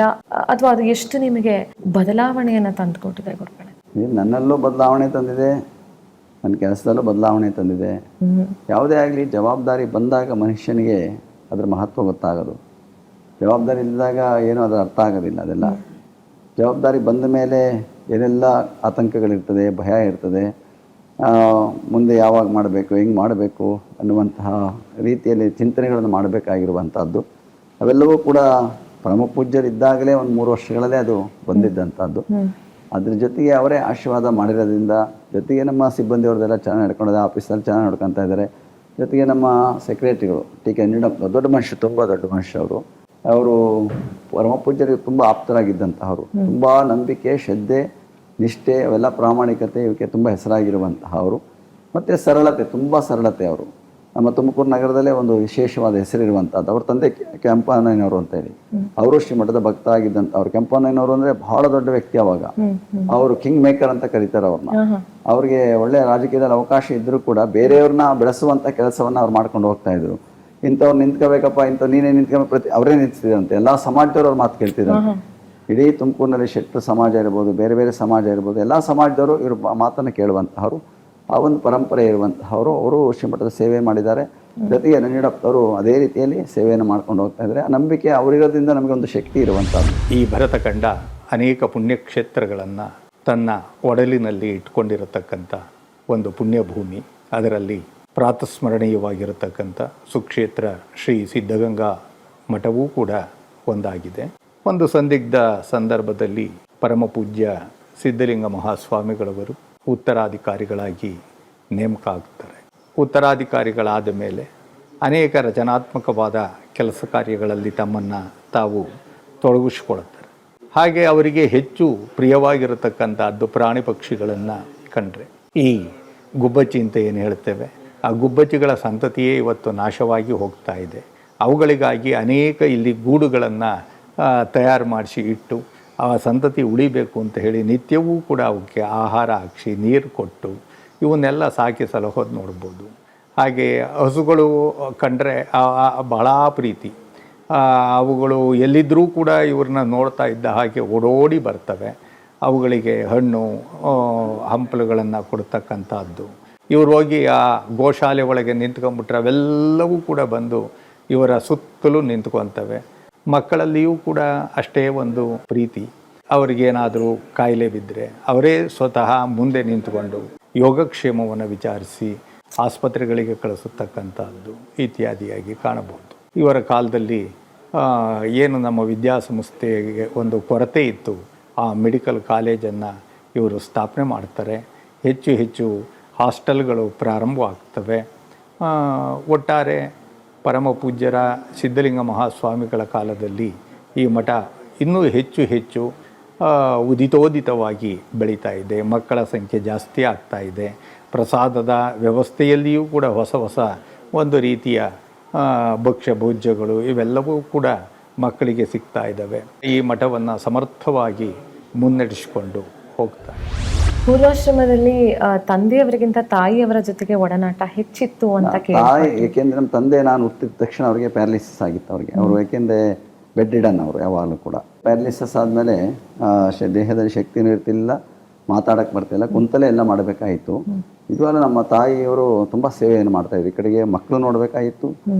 ಅಥವಾ ಅದು ಎಷ್ಟು ನಿಮಗೆ ಬದಲಾವಣೆಯನ್ನ ತಂದುಕೊಟ್ಟಿದೆ ಗುರುಗಳೇ? ನನ್ನಲ್ಲೂ ಬದಲಾವಣೆ ತಂದಿದೆ, ನನ್ನ ಕೆಲಸದಲ್ಲೂ ಬದಲಾವಣೆ ತಂದಿದೆ. ಯಾವುದೇ ಆಗಲಿ ಜವಾಬ್ದಾರಿ ಬಂದಾಗ ಮನುಷ್ಯನಿಗೆ ಅದರ ಮಹತ್ವ ಗೊತ್ತಾಗೋದು. ಜವಾಬ್ದಾರಿ ಇದ್ದಾಗ ಏನೂ ಅದರ ಅರ್ಥ ಆಗೋದಿಲ್ಲ. ಅದೆಲ್ಲ ಜವಾಬ್ದಾರಿ ಬಂದ ಮೇಲೆ ಏನೆಲ್ಲ ಆತಂಕಗಳಿರ್ತದೆ, ಭಯ ಇರ್ತದೆ. ಮುಂದೆ ಯಾವಾಗ ಮಾಡಬೇಕು, ಹೆಂಗೆ ಮಾಡಬೇಕು ಅನ್ನುವಂತಹ ರೀತಿಯಲ್ಲಿ ಚಿಂತನೆಗಳನ್ನು ಮಾಡಬೇಕಾಗಿರುವಂಥದ್ದು. ಅವೆಲ್ಲವೂ ಕೂಡ ಪರಮ ಪೂಜ್ಯರಿದ್ದಾಗಲೇ ಒಂದು 3 ವರ್ಷಗಳಲ್ಲೇ ಅದು ಬಂದಿದ್ದಂಥದ್ದು. ಅದ್ರ ಜೊತೆಗೆ ಅವರೇ ಆಶೀರ್ವಾದ ಮಾಡಿರೋದ್ರಿಂದ, ಜೊತೆಗೆ ನಮ್ಮ ಸಿಬ್ಬಂದಿಯವ್ರದ್ದೆಲ್ಲ ಚೆನ್ನಾಗಿ ನಡ್ಕೊಂಡಿದೆ, ಆಫೀಸಲ್ಲಿ ಚೆನ್ನಾಗಿ ನಡ್ಕೊತಾ ಇದ್ದಾರೆ. ಜೊತೆಗೆ ನಮ್ಮ ಸೆಕ್ರೆಟರಿಗಳು ಟಿ.ಕೆ. ನಿಡಪ್ಪ ದೊಡ್ಡ ಮನುಷ್ಯ, ತುಂಬ ದೊಡ್ಡ ಮನುಷ್ಯ ಅವರು ಪರಮ ಪೂಜ್ಯರಿಗೆ ತುಂಬ ಆಪ್ತರಾಗಿದ್ದಂತಹವರು. ತುಂಬ ನಂಬಿಕೆ, ಶ್ರದ್ಧೆ, ನಿಷ್ಠೆ, ಅವೆಲ್ಲ ಪ್ರಾಮಾಣಿಕತೆ ಇವಕ್ಕೆ ತುಂಬ ಹೆಸರಾಗಿರುವಂತಹವರು. ಮತ್ತು ಸರಳತೆ, ತುಂಬ ಸರಳತೆ. ಅವರು ನಮ್ಮ ತುಮಕೂರು ನಗರದಲ್ಲೇ ಒಂದು ವಿಶೇಷವಾದ ಹೆಸರಿರುವಂಥದ್ದು. ಅವ್ರ ತಂದೆ ಕೆಂಪಣ್ಣನವರು ಅಂತೇಳಿ, ಅವರು ಶ್ರೀಮಠದ ಭಕ್ತ ಆಗಿದ್ದಂಥ ಅವ್ರು. ಕೆಂಪಣ್ಣನವರು ಅಂದರೆ ಬಹಳ ದೊಡ್ಡ ವ್ಯಕ್ತಿ ಅವಾಗ. ಅವರು ಕಿಂಗ್ ಮೇಕರ್ ಅಂತ ಕರೀತಾರೆ ಅವ್ರನ್ನ. ಅವ್ರಿಗೆ ಒಳ್ಳೆಯ ರಾಜಕೀಯದಲ್ಲಿ ಅವಕಾಶ ಇದ್ದರೂ ಕೂಡ ಬೇರೆಯವ್ರನ್ನ ಬೆಳೆಸುವಂಥ ಕೆಲಸವನ್ನು ಅವ್ರು ಮಾಡ್ಕೊಂಡು ಹೋಗ್ತಾ ಇದ್ರು. ಇಂಥವ್ರು ನಿಂತ್ಕೋಬೇಕಪ್ಪ, ನೀನೇ ನಿಂತ್ಕೊಬೇಕು, ಅವರೇ ನಿಂತಿದ್ರಂತೆ. ಎಲ್ಲ ಸಮಾಜದವ್ರು ಅವ್ರ ಮಾತು ಕೇಳ್ತಿದ್ರಂತೆ. ಇಡೀ ತುಮಕೂರಿನಲ್ಲಿ ಶೆಟ್ಟರು ಸಮಾಜ ಇರ್ಬೋದು, ಬೇರೆ ಬೇರೆ ಸಮಾಜ ಇರ್ಬೋದು, ಎಲ್ಲ ಸಮಾಜದವರು ಇವ್ರ ಮಾತನ್ನು ಕೇಳುವಂತಹವರು, ಆ ಒಂದು ಪರಂಪರೆ ಇರುವಂತಹವರು. ಅವರು ಶ್ರೀಮಠದ ಸೇವೆ ಮಾಡಿದ್ದಾರೆ. ಜೊತೆಗೆ ನಂಜುಂಡಪ್ಪನವರು ಅದೇ ರೀತಿಯಲ್ಲಿ ಸೇವೆಯನ್ನು ಮಾಡ್ಕೊಂಡು ಹೋಗ್ತಾ ಇದ್ದಾರೆ. ಆ ನಂಬಿಕೆ ಅವರಿರೋದ್ರಿಂದ ನಮಗೆ ಒಂದು ಶಕ್ತಿ ಇರುವಂಥದ್ದು. ಈ ಭರತಖಂಡ ಅನೇಕ ಪುಣ್ಯಕ್ಷೇತ್ರಗಳನ್ನು ತನ್ನ ಒಡಲಿನಲ್ಲಿ ಇಟ್ಕೊಂಡಿರತಕ್ಕಂಥ ಒಂದು ಪುಣ್ಯಭೂಮಿ. ಅದರಲ್ಲಿ ಪ್ರಾತಸ್ಮರಣೀಯವಾಗಿರತಕ್ಕಂಥ ಸುಕ್ಷೇತ್ರ ಶ್ರೀ ಸಿದ್ಧಗಂಗಾ ಮಠವೂ ಕೂಡ ಒಂದಾಗಿದೆ. ಒಂದು ಸಂದಿಗ್ಧ ಸಂದರ್ಭದಲ್ಲಿ ಪರಮಪೂಜ್ಯ ಸಿದ್ಧಲಿಂಗ ಮಹಾಸ್ವಾಮಿಗಳವರು ಉತ್ತರಾಧಿಕಾರಿಗಳಾಗಿ ನೇಮಕ ಆಗ್ತಾರೆ. ಉತ್ತರಾಧಿಕಾರಿಗಳಾದ ಮೇಲೆ ಅನೇಕ ರಚನಾತ್ಮಕವಾದ ಕೆಲಸ ಕಾರ್ಯಗಳಲ್ಲಿ ತಮ್ಮನ್ನು ತಾವು ತೊಡಗಿಸ್ಕೊಳ್ತಾರೆ. ಹಾಗೆ ಅವರಿಗೆ ಹೆಚ್ಚು ಪ್ರಿಯವಾಗಿರತಕ್ಕಂಥದ್ದು ಪ್ರಾಣಿ ಪಕ್ಷಿಗಳನ್ನು ಕಂಡ್ರೆ, ಈ ಗುಬ್ಬಚ್ಚಿ ಅಂತ ಏನು ಹೇಳ್ತೇವೆ, ಆ ಗುಬ್ಬಚ್ಚಿಗಳ ಸಂತತಿಯೇ ಇವತ್ತು ನಾಶವಾಗಿ ಹೋಗ್ತಾ ಇದೆ. ಅವುಗಳಿಗಾಗಿ ಅನೇಕ ಇಲ್ಲಿ ಗೂಡುಗಳನ್ನು ತಯಾರು ಮಾಡಿಸಿ ಇಟ್ಟು ಆ ಸಂತತಿ ಉಳಿಬೇಕು ಅಂತ ಹೇಳಿ ನಿತ್ಯವೂ ಕೂಡ ಅವಕ್ಕೆ ಆಹಾರ ಹಾಕಿಸಿ ನೀರು ಕೊಟ್ಟು ಇವನ್ನೆಲ್ಲ ಸಾಕಿ ಸಲಹೋದು ನೋಡ್ಬೋದು. ಹಾಗೆ ಹಸುಗಳು ಕಂಡ್ರೆ ಬಹಳ ಪ್ರೀತಿ. ಅವುಗಳು ಎಲ್ಲಿದ್ದರೂ ಕೂಡ ಇವ್ರನ್ನ ನೋಡ್ತಾ ಇದ್ದ ಹಾಗೆ ಓಡೋಡಿ ಬರ್ತವೆ. ಅವುಗಳಿಗೆ ಹಣ್ಣು ಹಂಪಲುಗಳನ್ನು ಕೊಡ್ತಕ್ಕಂಥದ್ದು. ಇವರು ಹೋಗಿ ಆ ಗೋಶಾಲೆ ಒಳಗೆ ನಿಂತ್ಕೊಂಡ್ಬಿಟ್ರೆ ಅವೆಲ್ಲವೂ ಕೂಡ ಬಂದು ಇವರ ಸುತ್ತಲೂ ನಿಂತ್ಕೊತವೆ. ಮಕ್ಕಳಲ್ಲಿಯೂ ಕೂಡ ಅಷ್ಟೇ ಒಂದು ಪ್ರೀತಿ. ಅವರಿಗೇನಾದರೂ ಕಾಯಿಲೆ ಬಿದ್ದರೆ ಅವರೇ ಸ್ವತಃ ಮುಂದೆ ನಿಂತುಕೊಂಡು ಯೋಗಕ್ಷೇಮವನ್ನು ವಿಚಾರಿಸಿ ಆಸ್ಪತ್ರೆಗಳಿಗೆ ಕಳಿಸತಕ್ಕಂಥದ್ದು ಇತ್ಯಾದಿಯಾಗಿ ಕಾಣಬಹುದು. ಇವರ ಕಾಲದಲ್ಲಿ ಏನು ನಮ್ಮ ವಿದ್ಯಾಸಂಸ್ಥೆಗೆ ಒಂದು ಕೊರತೆ ಇತ್ತು, ಆ ಮೆಡಿಕಲ್ ಕಾಲೇಜನ್ನು ಇವರು ಸ್ಥಾಪನೆ ಮಾಡ್ತಾರೆ. ಹೆಚ್ಚು ಹೆಚ್ಚು ಹಾಸ್ಟೆಲ್ಗಳು ಪ್ರಾರಂಭವಾಗ್ತವೆ. ಒಟ್ಟಾರೆ ಪರಮ ಪೂಜ್ಯರ ಸಿದ್ಧಲಿಂಗ ಮಹಾಸ್ವಾಮಿಗಳ ಕಾಲದಲ್ಲಿ ಈ ಮಠ ಇನ್ನೂ ಹೆಚ್ಚು ಹೆಚ್ಚು ಉದಿತೋದಿತವಾಗಿ ಬೆಳೀತಾ ಇದೆ. ಮಕ್ಕಳ ಸಂಖ್ಯೆ ಜಾಸ್ತಿ ಆಗ್ತಾ ಇದೆ. ಪ್ರಸಾದದ ವ್ಯವಸ್ಥೆಯಲ್ಲಿಯೂ ಕೂಡ ಹೊಸ ಹೊಸ ಒಂದು ರೀತಿಯ ಭಕ್ಷ್ಯ ಭೋಜ್ಯಗಳು ಇವೆಲ್ಲವೂ ಕೂಡ ಮಕ್ಕಳಿಗೆ ಸಿಗ್ತಾ ಇದ್ದಾವೆ. ಈ ಮಠವನ್ನು ಸಮರ್ಥವಾಗಿ ಮುನ್ನಡೆಸಿಕೊಂಡು ಹೋಗ್ತಾರೆ. ಪೂರ್ವಾಶ್ರಮದಲ್ಲಿ ತಂದೆಯವರಿಗಿಂತ ತಾಯಿಯವರ ಜೊತೆಗೆ ಒಡನಾಟ ಹೆಚ್ಚಿತ್ತು ಅಂತ ತಾಯಿ, ಏಕೆಂದರೆ ನಮ್ಮ ತಂದೆ ನಾನು ಹುಟ್ಟಿದ ತಕ್ಷಣ ಅವರಿಗೆ ಪ್ಯಾರಲಿಸಿಸ್ ಆಗಿತ್ತು. ಅವರು ಏಕೆಂದರೆ ಬೆಡ್ ರಿಡನ್ ಅವರು ಯಾವಾಗಲೂ ಕೂಡ. ಪ್ಯಾರಲಿಸಿಸ್ ಆದಮೇಲೆ ದೇಹದಲ್ಲಿ ಶಕ್ತಿನೂ ಇರ್ತಿಲ್ಲ, ಮಾತಾಡೋಕ್ಕೆ ಬರ್ತಿಲ್ಲ, ಕುಂತಲೇ ಎಲ್ಲ ಮಾಡಬೇಕಾಯಿತು. ಇದುವಲ್ಲ ನಮ್ಮ ತಾಯಿಯವರು ತುಂಬ ಸೇವೆಯನ್ನು ಮಾಡ್ತಾಯಿದ್ರು. ಈ ಕಡೆಗೆ ಮಕ್ಕಳು ನೋಡಬೇಕಾಯಿತು,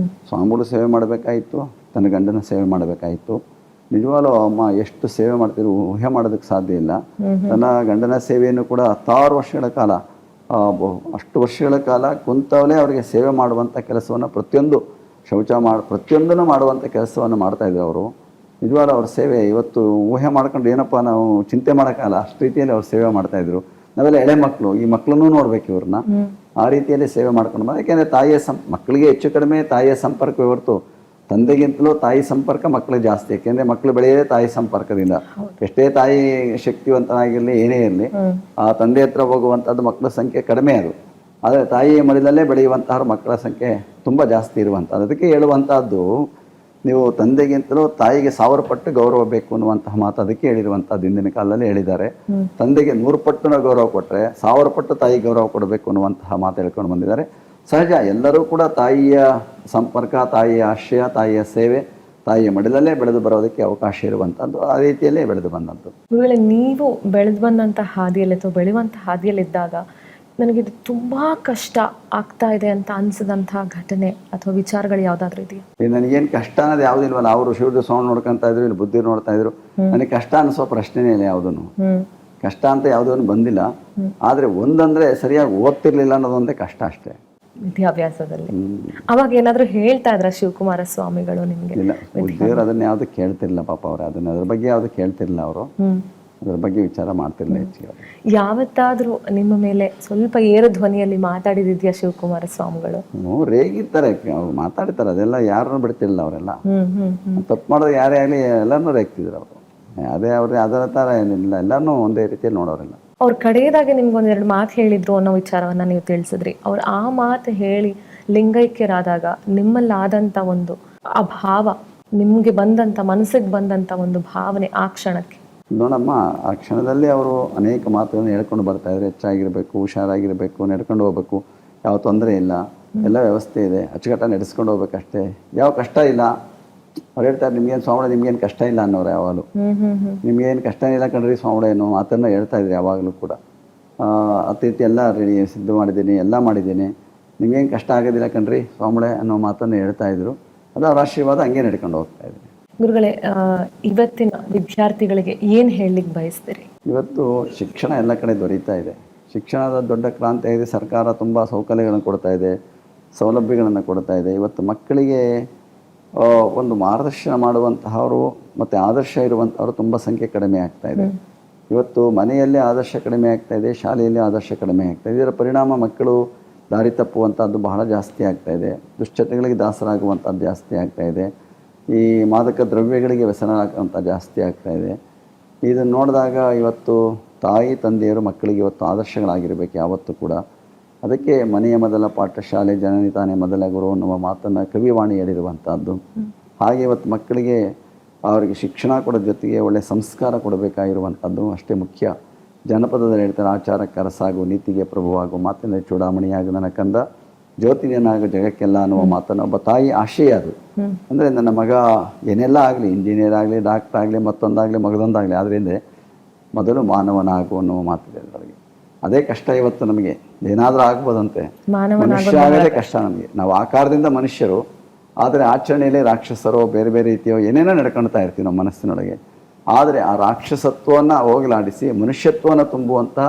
ಸ್ವಾಮಿಗಳು ಸೇವೆ ಮಾಡಬೇಕಾಯಿತು, ತನ್ನ ಗಂಡನ ಸೇವೆ ಮಾಡಬೇಕಾಯಿತು. ನಿಜವಾಗ್ಲೂ ಅಮ್ಮ ಎಷ್ಟು ಸೇವೆ ಮಾಡ್ತಿದ್ರು ಊಹೆ ಮಾಡೋದಕ್ಕೆ ಸಾಧ್ಯ ಇಲ್ಲ. ತನ್ನ ಗಂಡನ ಸೇವೆಯನ್ನು ಕೂಡ 16 ವರ್ಷಗಳ ಕಾಲ, ಅಷ್ಟು ವರ್ಷಗಳ ಕಾಲ ಕುಂತವಲೇ ಅವರಿಗೆ ಸೇವೆ ಮಾಡುವಂಥ ಕೆಲಸವನ್ನು, ಪ್ರತಿಯೊಂದು ಪ್ರತಿಯೊಂದನ್ನು ಮಾಡುವಂಥ ಕೆಲಸವನ್ನು ಮಾಡ್ತಾಯಿದ್ರು ಅವರು. ನಿಜವಾಗ್ಲೂ ಅವ್ರ ಸೇವೆ ಇವತ್ತು ಊಹೆ ಮಾಡ್ಕೊಂಡು ಏನಪ್ಪ ನಾವು ಚಿಂತೆ ಮಾಡೋಕ್ಕಲ್ಲ, ಅಷ್ಟು ರೀತಿಯಲ್ಲಿ ಅವ್ರು ಸೇವೆ ಮಾಡ್ತಾಯಿದ್ರು. ನಾವೆಲ್ಲ ಎಳೆ ಮಕ್ಕಳು, ಈ ಮಕ್ಕಳನ್ನೂ ನೋಡ್ಬೇಕು ಇವ್ರನ್ನ. ಆ ರೀತಿಯಲ್ಲಿ ಸೇವೆ ಮಾಡ್ಕೊಂಡು ಬಂದ. ಯಾಕೆಂದರೆ ತಾಯಿಯ ಮಕ್ಕಳಿಗೆ ಹೆಚ್ಚು ಕಡಿಮೆ ತಾಯಿಯ ಸಂಪರ್ಕವೇ ಹೊರತು ತಂದೆಗಿಂತಲೂ ತಾಯಿ ಸಂಪರ್ಕ ಮಕ್ಕಳಿಗೆ ಜಾಸ್ತಿ. ಯಾಕೆಂದರೆ ಮಕ್ಕಳು ಬೆಳೆಯೋದೇ ತಾಯಿ ಸಂಪರ್ಕದಿಂದ. ಎಷ್ಟೇ ತಾಯಿ ಶಕ್ತಿವಂತನಾಗಿರಲಿ, ಏನೇ ಇರಲಿ, ಆ ತಂದೆ ಹತ್ರ ಹೋಗುವಂಥದ್ದು ಮಕ್ಕಳ ಸಂಖ್ಯೆ ಕಡಿಮೆ ಅದು. ಆದರೆ ತಾಯಿಯ ಮಡಿಲಲ್ಲೇ ಬೆಳೆಯುವಂತಹ ಮಕ್ಕಳ ಸಂಖ್ಯೆ ತುಂಬ ಜಾಸ್ತಿ ಇರುವಂಥದ್ದು. ಅದಕ್ಕೆ ಹೇಳುವಂಥದ್ದು, ನೀವು ತಂದೆಗಿಂತಲೂ ತಾಯಿಗೆ 1000 ಪಟ್ಟು ಗೌರವ ಬೇಕು ಅನ್ನುವಂತಹ ಮಾತು ಅದಕ್ಕೆ ಹೇಳಿರುವಂಥದ್ದು. ಹಿಂದಿನ ಕಾಲದಲ್ಲಿ ಹೇಳಿದ್ದಾರೆ, ತಂದೆಗೆ 100 ಪಟ್ಟು ನಾವು ಗೌರವ ಕೊಟ್ಟರೆ 1000 ಪಟ್ಟು ತಾಯಿಗೆ ಗೌರವ ಕೊಡಬೇಕು ಅನ್ನುವಂತಹ ಮಾತು ಹೇಳ್ಕೊಂಡು ಬಂದಿದ್ದಾರೆ. ಸಹಜ, ಎಲ್ಲರೂ ಕೂಡ ತಾಯಿಯ ಸಂಪರ್ಕ, ತಾಯಿಯ ಆಶ್ರಯ, ತಾಯಿಯ ಸೇವೆ, ತಾಯಿಯ ಮಡಿಲಲ್ಲೇ ಬೆಳೆದು ಬರೋದಕ್ಕೆ ಅವಕಾಶ ಇರುವಂಥದ್ದು. ಆ ರೀತಿಯಲ್ಲೇ ಬೆಳೆದು ಬಂದದ್ದು. ನೀವು ಬೆಳೆದು ಬಂದಂಥ ಹಾದಿಯಲ್ಲಿ ಅಥವಾ ಬೆಳೆಯುವಂಥ ಹಾದಿಯಲ್ಲಿದ್ದಾಗ ನನಗಿದು ತುಂಬ ಕಷ್ಟ ಆಗ್ತಾ ಇದೆ ಅಂತ ಅನಿಸಿದಂಥ ಘಟನೆ ಅಥವಾ ವಿಚಾರಗಳು ಯಾವುದಾದ್ರೂ ಇದೆಯಾ? ನನಗೇನು ಕಷ್ಟ ಅನ್ನೋದು ಯಾವುದಿಲ್ವಲ್ಲ. ಅವರು ಶಿವದ ಸೌಂಡ್ ನೋಡ್ಕೊತಾ ಇದ್ರು, ಇಲ್ಲಿ ಬುದ್ಧಿ ನೋಡ್ತಾ ಇದ್ರು. ನನಗೆ ಕಷ್ಟ ಅನಿಸೋ ಪ್ರಶ್ನೆನೇ ಇಲ್ಲ. ಯಾವುದನ್ನು ಕಷ್ಟ ಅಂತ ಯಾವುದೂ ಬಂದಿಲ್ಲ. ಆದರೆ ಒಂದಂದರೆ ಸರಿಯಾಗಿ ಓದ್ತಿರ್ಲಿಲ್ಲ ಅನ್ನೋದೊಂದೇ ಕಷ್ಟ ಅಷ್ಟೇ. ವಿದ್ಯಾಭ್ಯಾಸದಲ್ಲಿ. ಅವಾಗ ಏನಾದ್ರು ಹೇಳ್ತಾ ಇದ್ರ ಶಿವಕುಮಾರ ಸ್ವಾಮಿಗಳು ನಿಮ್ಗೆ? ಇಲ್ಲ, ದೇವರು ಅದನ್ನ ಯಾವುದು ಕೇಳ್ತಿರ್ಲಿಲ್ಲ ಪಾಪ ಅವ್ರು, ಅದನ್ನ ಅದ್ರ ಬಗ್ಗೆ ಯಾವುದು ಕೇಳ್ತಿರ್ಲಿಲ್ಲ ಅವರು, ಅದ್ರ ಬಗ್ಗೆ ವಿಚಾರ ಮಾಡ್ತಿರ್ಲಿಲ್ಲ ಹೆಚ್ಚಿಗೆ. ಯಾವತ್ತಾದ್ರೂ ನಿಮ್ಮ ಮೇಲೆ ಸ್ವಲ್ಪ ಏರು ಧ್ವನಿಯಲ್ಲಿ ಮಾತಾಡಿದ್ಯಾ ಶಿವಕುಮಾರ ಸ್ವಾಮಿಗಳು? ರೇಗಿರ್ತಾರೆ, ಅವ್ರು ಮಾತಾಡ್ತಾರೆ, ಅದೆಲ್ಲ ಯಾರನ್ನು ಬಿಡ್ತಿರ್ಲಿಲ್ಲ ಅವರೆಲ್ಲ. ತಪ್ಪು ಮಾಡೋದು ಯಾರೇ ಆಗಲಿ ಎಲ್ಲರನ್ನೂ ರೇಗ್ತಿದ್ರು ಅವರು. ಅದೇ ಅವ್ರಿಗೆ ಅದರ ಥರ ಏನಿಲ್ಲ, ಎಲ್ಲರನ್ನೂ ಒಂದೇ ರೀತಿಯಲ್ಲಿ ನೋಡೋರೆಲ್ಲ. ಅವ್ರ ಕಡೆಯದಾಗಿ ನಿಮ್ಗೊಂದೆರಡು ಮಾತು ಹೇಳಿದ್ರು ಅನ್ನೋ ವಿಚಾರವನ್ನ ನೀವು ತಿಳಿಸಿದ್ರಿ. ಅವ್ರು ಆ ಮಾತು ಹೇಳಿ ಲಿಂಗೈಕ್ಯರಾದಾಗ ನಿಮ್ಮಲ್ಲಾದಂಥ ಒಂದು ಆ ಭಾವ, ನಿಮ್ಗೆ ಬಂದಂಥ ಮನಸ್ಸಿಗೆ ಬಂದಂಥ ಒಂದು ಭಾವನೆ ಆ ಕ್ಷಣಕ್ಕೆ? ನೋಡಮ್ಮ, ಆ ಕ್ಷಣದಲ್ಲಿ ಅವರು ಅನೇಕ ಮಾತುಗಳನ್ನು ಹೇಳ್ಕೊಂಡು ಬರ್ತಾ ಇದ್ರು. ಹೆಚ್ಚಾಗಿರಬೇಕು, ಹುಷಾರಾಗಿರಬೇಕು, ನಡ್ಕೊಂಡು ಹೋಗ್ಬೇಕು, ಯಾವ ತೊಂದರೆ ಇಲ್ಲ, ಎಲ್ಲ ವ್ಯವಸ್ಥೆ ಇದೆ, ಅಚ್ಚುಕಟ್ಟಾಗಿ ನಡೆಸ್ಕೊಂಡು ಹೋಗ್ಬೇಕಷ್ಟೇ, ಯಾವ ಕಷ್ಟ ಇಲ್ಲ. ಅವ್ರು ಹೇಳ್ತಾರೆ, ನಿಮ್ಗೇನು ಸ್ವಾಮಿ ನಿಮ್ಗೇನು ಕಷ್ಟ ಇಲ್ಲ ಅನ್ನೋರು ಯಾವಾಗಲೂ. ನಿಮ್ಗೇನು ಕಷ್ಟ ಇಲ್ಲ ಕಣ್ರಿ ಸ್ವಾಮಿ ಏನು ಮಾತನ್ನು ಹೇಳ್ತಾ ಇದ್ರು ಯಾವಾಗಲೂ ಕೂಡ. ಅತಿಥಿ ಎಲ್ಲ ರೆಡಿ ಸಿದ್ಧ ಮಾಡಿದ್ದೀನಿ, ಎಲ್ಲ ಮಾಡಿದ್ದೀನಿ, ನಿಮ್ಗೇನು ಕಷ್ಟ ಆಗೋದಿಲ್ಲ ಕಣ್ರಿ ಸ್ವಾಮಿ ಅನ್ನೋ ಮಾತನ್ನು ಹೇಳ್ತಾ ಇದ್ರು. ಅದು ಅವ್ರ ಆಶೀರ್ವಾದ ಹಂಗೆ ನಡ್ಕೊಂಡು ಹೋಗ್ತಾ ಇದ್ರು. ಗುರುಗಳೇ, ಇವತ್ತಿನ ವಿದ್ಯಾರ್ಥಿಗಳಿಗೆ ಏನು ಹೇಳಲಿಕ್ಕೆ ಬಯಸ್ತೀರಿ? ಇವತ್ತು ಶಿಕ್ಷಣ ಎಲ್ಲ ಕಡೆ ದೊರೀತಾ ಇದೆ. ಶಿಕ್ಷಣದ ದೊಡ್ಡ ಕ್ರಾಂತಿ ಆಗಿದೆ. ಸರ್ಕಾರ ತುಂಬ ಸೌಕರ್ಯಗಳನ್ನು ಕೊಡ್ತಾ ಇದೆ, ಸೌಲಭ್ಯಗಳನ್ನು ಕೊಡ್ತಾ ಇದೆ. ಇವತ್ತು ಮಕ್ಕಳಿಗೆ ಒಂದು ಮಾರ್ಗದರ್ಶನ ಮಾಡುವಂತಹವರು ಮತ್ತು ಆದರ್ಶ ಇರುವಂಥವರು ತುಂಬ ಸಂಖ್ಯೆ ಕಡಿಮೆ ಆಗ್ತಾ ಇದೆ. ಇವತ್ತು ಮನೆಯಲ್ಲೇ ಆದರ್ಶ ಕಡಿಮೆ ಆಗ್ತಾ ಇದೆ, ಶಾಲೆಯಲ್ಲಿ ಆದರ್ಶ ಕಡಿಮೆ ಆಗ್ತಾ ಇದೆ. ಇದರ ಪರಿಣಾಮ ಮಕ್ಕಳು ದಾರಿ ತಪ್ಪುವಂಥದ್ದು ಬಹಳ ಜಾಸ್ತಿ ಆಗ್ತಾ ಇದೆ. ದುಶ್ಚಟಗಳಿಗೆ ದಾಸರಾಗುವಂಥದ್ದು ಜಾಸ್ತಿ ಆಗ್ತಾ ಇದೆ. ಈ ಮಾದಕ ದ್ರವ್ಯಗಳಿಗೆ ವ್ಯಸನರಾಗುವಂಥ ಜಾಸ್ತಿ ಆಗ್ತಾ ಇದೆ. ಇದನ್ನು ನೋಡಿದಾಗ ಇವತ್ತು ತಾಯಿ ತಂದೆಯರು ಮಕ್ಕಳಿಗೆ ಇವತ್ತು ಆದರ್ಶಗಳಾಗಿರಬೇಕು ಯಾವತ್ತೂ ಕೂಡ. ಅದಕ್ಕೆ ಮನೆಯ ಮೊದಲ ಪಾಠಶಾಲೆ ಜನನಿ ತಾನೇ ಮೊದಲ ಗುರು ಅನ್ನುವ ಮಾತನ್ನು ಕವಿವಾಣಿ ಹೇಳಿರುವಂಥದ್ದು. ಹಾಗೆ ಇವತ್ತು ಮಕ್ಕಳಿಗೆ ಅವರಿಗೆ ಶಿಕ್ಷಣ ಕೊಡೋ ಜೊತೆಗೆ ಒಳ್ಳೆಯ ಸಂಸ್ಕಾರ ಕೊಡಬೇಕಾಗಿರುವಂಥದ್ದು ಅಷ್ಟೇ ಮುಖ್ಯ. ಜನಪದದಲ್ಲಿ ಹೇಳ್ತಾರೆ, ಆಚಾರಕ್ಕೆ ಅರಸಾಗು, ನೀತಿಗೆ ಪ್ರಭುವಾಗು, ಮಾತಿನ ಚೂಡಾಮಣಿಯಾಗು ನನ್ನ ಕಂದ, ಜ್ಯೋತಿನಿಯನಾಗು ಜಗಕ್ಕೆಲ್ಲ ಅನ್ನುವ ಮಾತನ್ನು ಒಬ್ಬ ತಾಯಿ ಆಶಯ ಅದು. ಅಂದರೆ ನನ್ನ ಮಗ ಏನೆಲ್ಲ ಆಗಲಿ, ಇಂಜಿನಿಯರ್ ಆಗಲಿ, ಡಾಕ್ಟರ್ ಆಗಲಿ, ಮತ್ತೊಂದಾಗಲಿ, ಮಗದೊಂದಾಗಲಿ, ಆದ್ದರಿಂದ ಮೊದಲು ಮಾನವನಾಗು ಅನ್ನುವ ಮಾತಿದೆ ಅದರೊಳಗೆ. ಅದೇ ಕಷ್ಟ ಇವತ್ತು ನಮಗೆ. ಏನಾದರೂ ಆಗ್ಬೋದಂತೆ, ಮನುಷ್ಯ ಆಗೋದೇ ಕಷ್ಟ ನಮಗೆ. ನಾವು ಆಕಾರದಿಂದ ಮನುಷ್ಯರು, ಆದರೆ ಆಚರಣೆಯಲ್ಲಿ ರಾಕ್ಷಸರೋ ಬೇರೆ ಬೇರೆ ರೀತಿಯೋ ಏನೇನೋ ನಡ್ಕೊಳ್ತಾ ಇರ್ತೀವಿ ನಮ್ಮ ಮನಸ್ಸಿನೊಳಗೆ. ಆದರೆ ಆ ರಾಕ್ಷಸತ್ವವನ್ನು ಹೋಗಲಾಡಿಸಿ ಮನುಷ್ಯತ್ವವನ್ನು ತುಂಬುವಂಥ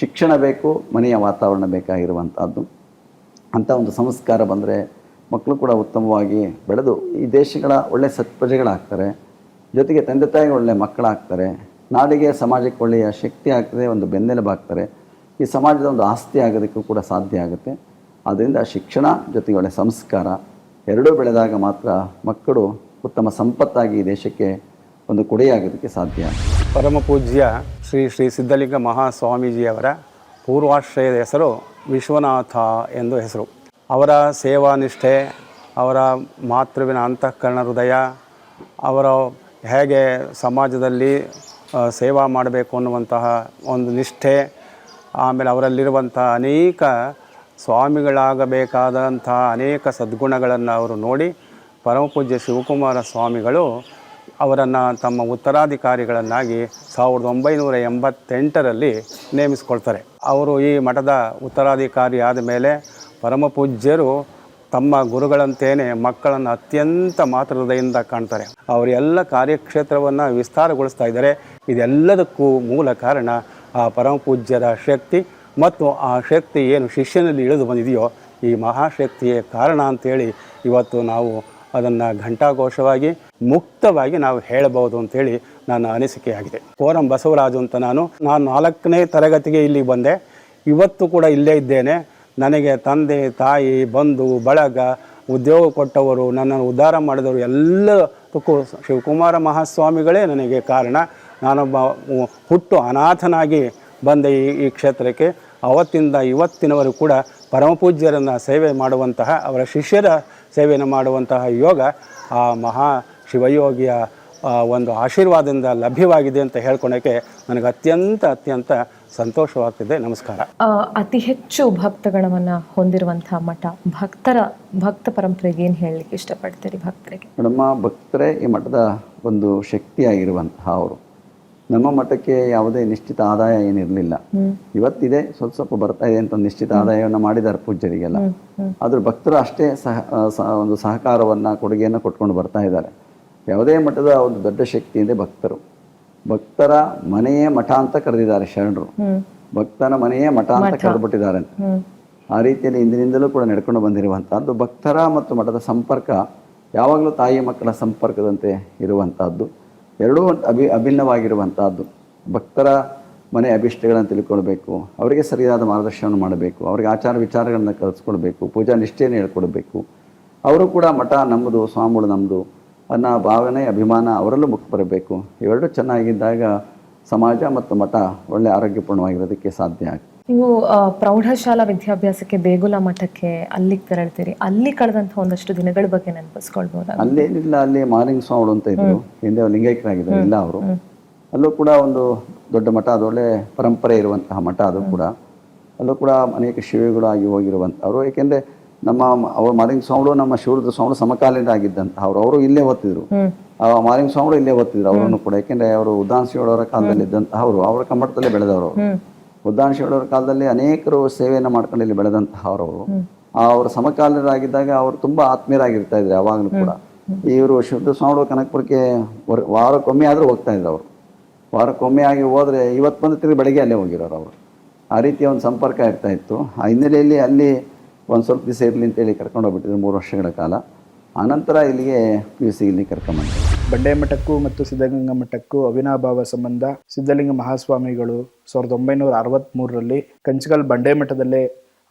ಶಿಕ್ಷಣ ಬೇಕು, ಮನೆಯ ವಾತಾವರಣ ಬೇಕಾಗಿರುವಂಥದ್ದು. ಅಂಥ ಒಂದು ಸಂಸ್ಕಾರ ಬಂದರೆ ಮಕ್ಕಳು ಕೂಡ ಉತ್ತಮವಾಗಿ ಬೆಳೆದು ಈ ದೇಶಗಳ ಒಳ್ಳೆಯ ಸತ್ಪ್ರಜೆಗಳಾಗ್ತಾರೆ. ಜೊತೆಗೆ ತಂದೆ ತಾಯಿಗೆ ಒಳ್ಳೆಯ ಮಕ್ಕಳಾಗ್ತಾರೆ. ನಾಡಿಗೆ ಸಮಾಜಕ್ಕೆ ಒಳ್ಳೆಯ ಶಕ್ತಿ ಆಗ್ತದೆ, ಒಂದು ಬೆನ್ನೆಲುಬಾಗ್ತಾರೆ. ಈ ಸಮಾಜದ ಒಂದು ಆಸ್ತಿ ಆಗೋದಕ್ಕೂ ಕೂಡ ಸಾಧ್ಯ ಆಗುತ್ತೆ. ಆದ್ದರಿಂದ ಶಿಕ್ಷಣ ಜೊತೆಗೆ ಒಳ್ಳೆಯ ಸಂಸ್ಕಾರ ಎರಡೂ ಬೆಳೆದಾಗ ಮಾತ್ರ ಮಕ್ಕಳು ಉತ್ತಮ ಸಂಪತ್ತಾಗಿ ಈ ದೇಶಕ್ಕೆ ಒಂದು ಕೊಡೆಯಾಗೋದಕ್ಕೆ ಸಾಧ್ಯ. ಪರಮ ಪೂಜ್ಯ ಶ್ರೀ ಶ್ರೀ ಸಿದ್ಧಲಿಂಗ ಮಹಾಸ್ವಾಮೀಜಿಯವರ ಪೂರ್ವಾಶ್ರಯದ ಹೆಸರು ವಿಶ್ವನಾಥ ಎಂದು ಹೆಸರು. ಅವರ ಸೇವಾ ನಿಷ್ಠೆ, ಅವರ ಮಾತೃವಿನ ಅಂತಃಕರಣ ಹೃದಯ, ಅವರ ಹೇಗೆ ಸಮಾಜದಲ್ಲಿ ಸೇವಾ ಮಾಡಬೇಕು ಅನ್ನುವಂತಹ ಒಂದು ನಿಷ್ಠೆ, ಆಮೇಲೆ ಅವರಲ್ಲಿರುವಂಥ ಅನೇಕ ಸ್ವಾಮಿಗಳಾಗಬೇಕಾದಂಥ ಅನೇಕ ಸದ್ಗುಣಗಳನ್ನು ಅವರು ನೋಡಿ ಪರಮಪೂಜ್ಯ ಶಿವಕುಮಾರ ಸ್ವಾಮಿಗಳು ಅವರನ್ನು ತಮ್ಮ ಉತ್ತರಾಧಿಕಾರಿಗಳನ್ನಾಗಿ 1988ರಲ್ಲಿ ನೇಮಿಸ್ಕೊಳ್ತಾರೆ. ಅವರು ಈ ಮಠದ ಉತ್ತರಾಧಿಕಾರಿ ಆದ ಮೇಲೆ ಪರಮಪೂಜ್ಯರು ತಮ್ಮ ಗುರುಗಳಂತೇನೆ ಮಕ್ಕಳನ್ನು ಅತ್ಯಂತ ಮಾತೃಹೃದಯದಿಂದ ಕಾಣ್ತಾರೆ. ಅವರೆಲ್ಲ ಕಾರ್ಯಕ್ಷೇತ್ರವನ್ನು ವಿಸ್ತಾರಗೊಳಿಸ್ತಾ ಇದ್ದಾರೆ. ಇದೆಲ್ಲದಕ್ಕೂ ಮೂಲ ಕಾರಣ ಆ ಪರಮಪೂಜ್ಯರ ಶಕ್ತಿ, ಮತ್ತು ಆ ಶಕ್ತಿ ಏನು ಶಿಷ್ಯನಲ್ಲಿ ಇಳಿದು ಬಂದಿದೆಯೋ ಈ ಮಹಾಶಕ್ತಿಯೇ ಕಾರಣ ಅಂತೇಳಿ ಇವತ್ತು ನಾವು ಅದನ್ನು ಘಂಟಾಘೋಷವಾಗಿ ಮುಕ್ತವಾಗಿ ನಾವು ಹೇಳಬಹುದು ಅಂತೇಳಿ ನನ್ನ ಅನಿಸಿಕೆಯಾಗಿದೆ. ಕೋರಂ ಬಸವರಾಜು ಅಂತ ನಾನು 4ನೇ ತರಗತಿಗೆ ಇಲ್ಲಿ ಬಂದೆ. ಇವತ್ತು ಕೂಡ ಇಲ್ಲೇ ಇದ್ದೇನೆ. ನನಗೆ ತಂದೆ ತಾಯಿ ಬಂಧು ಬಳಗ ಉದ್ಯೋಗ ಕೊಟ್ಟವರು, ನನ್ನನ್ನು ಉದ್ಧಾರ ಮಾಡಿದವರು ಎಲ್ಲದಕ್ಕೂ ಶಿವಕುಮಾರ ಮಹಾಸ್ವಾಮಿಗಳೇ ನನಗೆ ಕಾರಣ. ನಾನೊಬ್ಬ ಹುಟ್ಟು ಅನಾಥನಾಗಿ ಬಂದೆ ಈ ಕ್ಷೇತ್ರಕ್ಕೆ. ಅವತ್ತಿಂದ ಇವತ್ತಿನವರು ಕೂಡ ಪರಮಪೂಜ್ಯರನ್ನು ಸೇವೆ ಮಾಡುವಂತಹ, ಅವರ ಶಿಷ್ಯರ ಸೇವೆಯನ್ನು ಮಾಡುವಂತಹ ಯೋಗ ಆ ಮಹಾ ಶಿವಯೋಗಿಯ ಒಂದು ಆಶೀರ್ವಾದದಿಂದ ಲಭ್ಯವಾಗಿದೆ ಅಂತ ಹೇಳ್ಕೊಳಕ್ಕೆ ನನಗೆ ಅತ್ಯಂತ ಸಂತೋಷವಾಗ್ತಿದೆ. ನಮಸ್ಕಾರ. ಅತಿ ಹೆಚ್ಚು ಭಕ್ತಗಣವನ್ನು ಹೊಂದಿರುವಂತಹ ಮಠ, ಭಕ್ತ ಪರಂಪರೆಗೆ ಏನು ಹೇಳಲಿಕ್ಕೆ ಇಷ್ಟಪಡ್ತೀರಿ ಭಕ್ತರಿಗೆ? ನಮ್ಮ ಭಕ್ತರೇ ಈ ಮಠದ ಒಂದು ಶಕ್ತಿಯಾಗಿರುವಂತಹ ಅವರು. ನಮ್ಮ ಮಠಕ್ಕೆ ಯಾವುದೇ ನಿಶ್ಚಿತ ಆದಾಯ ಏನಿರಲಿಲ್ಲ. ಇವತ್ತಿದೆ, ಸ್ವಲ್ಪ ಬರ್ತಾ ಇದೆ ಅಂತ ನಿಶ್ಚಿತ ಆದಾಯವನ್ನು ಮಾಡಿದ್ದಾರೆ ಪೂಜ್ಯರಿಗೆಲ್ಲ. ಆದರೂ ಭಕ್ತರು ಅಷ್ಟೇ ಒಂದು ಸಹಕಾರವನ್ನು, ಕೊಡುಗೆಯನ್ನು ಕೊಟ್ಕೊಂಡು ಬರ್ತಾ ಇದ್ದಾರೆ. ಯಾವುದೇ ಮಠದ ಒಂದು ದೊಡ್ಡ ಶಕ್ತಿ ಇದೆ ಭಕ್ತರು. ಭಕ್ತರ ಮನೆಯೇ ಮಠ ಅಂತ ಕರೆದಿದ್ದಾರೆ ಶರಣರು. ಭಕ್ತನ ಮನೆಯೇ ಮಠ ಅಂತ ಕರೆದ್ಬಿಟ್ಟಿದ್ದಾರೆ. ಆ ರೀತಿಯಲ್ಲಿ ಇಂದಿನಿಂದಲೂ ಕೂಡ ನಡ್ಕೊಂಡು ಬಂದಿರುವಂಥದ್ದು. ಭಕ್ತರ ಮತ್ತು ಮಠದ ಸಂಪರ್ಕ ಯಾವಾಗಲೂ ತಾಯಿ ಮಕ್ಕಳ ಸಂಪರ್ಕದಂತೆ ಇರುವಂಥದ್ದು. ಎರಡೂ ಅಭಿನ್ನವಾಗಿರುವಂಥದ್ದು. ಭಕ್ತರ ಮನೆ ಅಭಿಷ್ಟಗಳನ್ನು ತಿಳ್ಕೊಳ್ಬೇಕು, ಅವರಿಗೆ ಸರಿಯಾದ ಮಾರ್ಗದರ್ಶನ ಮಾಡಬೇಕು, ಅವರಿಗೆ ಆಚಾರ ವಿಚಾರಗಳನ್ನು ಕಲಿಸ್ಕೊಳ್ಬೇಕು, ಪೂಜಾ ನಿಷ್ಠೆಯನ್ನು ಹೇಳ್ಕೊಡ್ಬೇಕು. ಅವರು ಕೂಡ ಮಠ ನಮ್ಮದು, ಸ್ವಾಮಿಗಳು ನಮ್ಮದು ಅನ್ನೋ ಭಾವನೆ, ಅಭಿಮಾನ ಅವರಲ್ಲೂ ಮುಖ ಬರಬೇಕು. ಇವೆರಡೂ ಚೆನ್ನಾಗಿದ್ದಾಗ ಸಮಾಜ ಮತ್ತು ಮಠ ಒಳ್ಳೆ ಆರೋಗ್ಯಪೂರ್ಣವಾಗಿರೋದಕ್ಕೆ ಸಾಧ್ಯ ಆಗ್ತದೆ. ನೀವು ಪ್ರೌಢಶಾಲಾ ವಿದ್ಯಾಭ್ಯಾಸಕ್ಕೆ ದೇಗುಲ ಮಠಕ್ಕೆ ಅಲ್ಲಿಗೆ ತೆರಳ್ತೀರಿ. ಅಲ್ಲಿ ಕಳೆದಂಥ ಒಂದಷ್ಟು ದಿನಗಳ ಬಗ್ಗೆ ನೆನಪಿಸ್ಕೊಳ್ಬೋದಾ? ಅಲ್ಲೇನಿಲ್ಲ, ಅಲ್ಲಿ ಮಾಲಿಂಗ ಸ್ವಾಮಿಗಳು ಅಂತ ಇದ್ರು, ಹಿಂದೆ ಲಿಂಗೈಕ್ಯರಾಗಿದ್ದಾರೆ ಇಲ್ಲ ಅವರು. ಅಲ್ಲೂ ಕೂಡ ಒಂದು ದೊಡ್ಡ ಮಠ, ಅದೊಳ್ಳೆ ಪರಂಪರೆ ಇರುವಂತಹ ಮಠ ಅದು ಕೂಡ. ಅಲ್ಲೂ ಕೂಡ ಅನೇಕ ಶಿವಿಗಳು ಆಗಿ ಹೋಗಿರುವಂಥವ್ರು. ಏಕೆಂದರೆ ಅವರು ಮಾಲಿಂಗ ಸ್ವಾಮಿಗಳು ನಮ್ಮ ಶಿವರುದ್ರ ಸ್ವಾಮಿಗಳು ಸಮಕಾಲೀನ ಆಗಿದ್ದಂತಹ ಅವರು ಇಲ್ಲೇ ಓದ್ತಿದ್ರು. ಮಾಲಿಂಗ ಸ್ವಾಮಿಗಳು ಇಲ್ಲೇ ಓದ್ತಿದ್ರು ಅವರನ್ನು ಕೂಡ. ಏಕೆಂದರೆ ಅವರು ಉದ್ದಾನ ಶಿವಳವರ ಕಾಲದಲ್ಲಿ ಇದ್ದಂತಹ ಅವರ ಕಮ್ಮಟದಲ್ಲೇ ಬೆಳೆದವರು. ಉದ್ದಾನ ಶಿವಳವರ ಕಾಲದಲ್ಲಿ ಅನೇಕರು ಸೇವೆಯನ್ನು ಮಾಡ್ಕೊಂಡು ಇಲ್ಲಿ ಬೆಳೆದಂತಹ ಅವರು. ಅವರು ಸಮಕಾಲೀನರಾಗಿದ್ದಾಗ ಅವರು ತುಂಬಾ ಆತ್ಮೀಯರಾಗಿರ್ತಾ ಇದ್ರು ಯಾವಾಗಲೂ ಕೂಡ. ಇವರು ಶಿವರುದ್ರ ಸ್ವಾಮಿಗಳು ಕನಕಪುರಕ್ಕೆ ವಾರಕ್ಕೊಮ್ಮೆ ಆದರೂ ಹೋಗ್ತಾ ಇದ್ರು ಅವರು. ವಾರಕ್ಕೊಮ್ಮೆ ಆಗಿ ಹೋದರೆ ಇವತ್ತು ಬಂದು ತಿರುಗಿ ಬೆಳಗ್ಗೆ ಅಲ್ಲೇ ಹೋಗಿರೋರು ಅವರು. ಆ ರೀತಿಯ ಒಂದು ಸಂಪರ್ಕ ಇರ್ತಾ ಇತ್ತು. ಆ ಹಿನ್ನೆಲೆಯಲ್ಲಿ ಅಲ್ಲಿ ಒಂದು ಸ್ವಲ್ಪ ದಿವಸ ಇರಲಿ ಅಂತೇಳಿ ಕರ್ಕೊಂಡು ಹೋಗ್ಬಿಟ್ಟಿದ್ರು 3 ವರ್ಷಗಳ ಕಾಲ. ಆನಂತರ ಇಲ್ಲಿಗೆ PUC ಇಲ್ಲಿ ಕರ್ಕೊಂಡ್ಬಂದರು. ಬಂಡೆ ಮಠಕ್ಕೂ ಮತ್ತು ಸಿದ್ಧಗಂಗಾ ಮಠಕ್ಕೂ ಅವಿನಾಭಾವ ಸಂಬಂಧ. ಸಿದ್ಧಲಿಂಗ ಮಹಾಸ್ವಾಮಿಗಳು 1963ರಲ್ಲಿ ಕಂಚಿಕಲ್ ಬಂಡೆ ಮಠದಲ್ಲೇ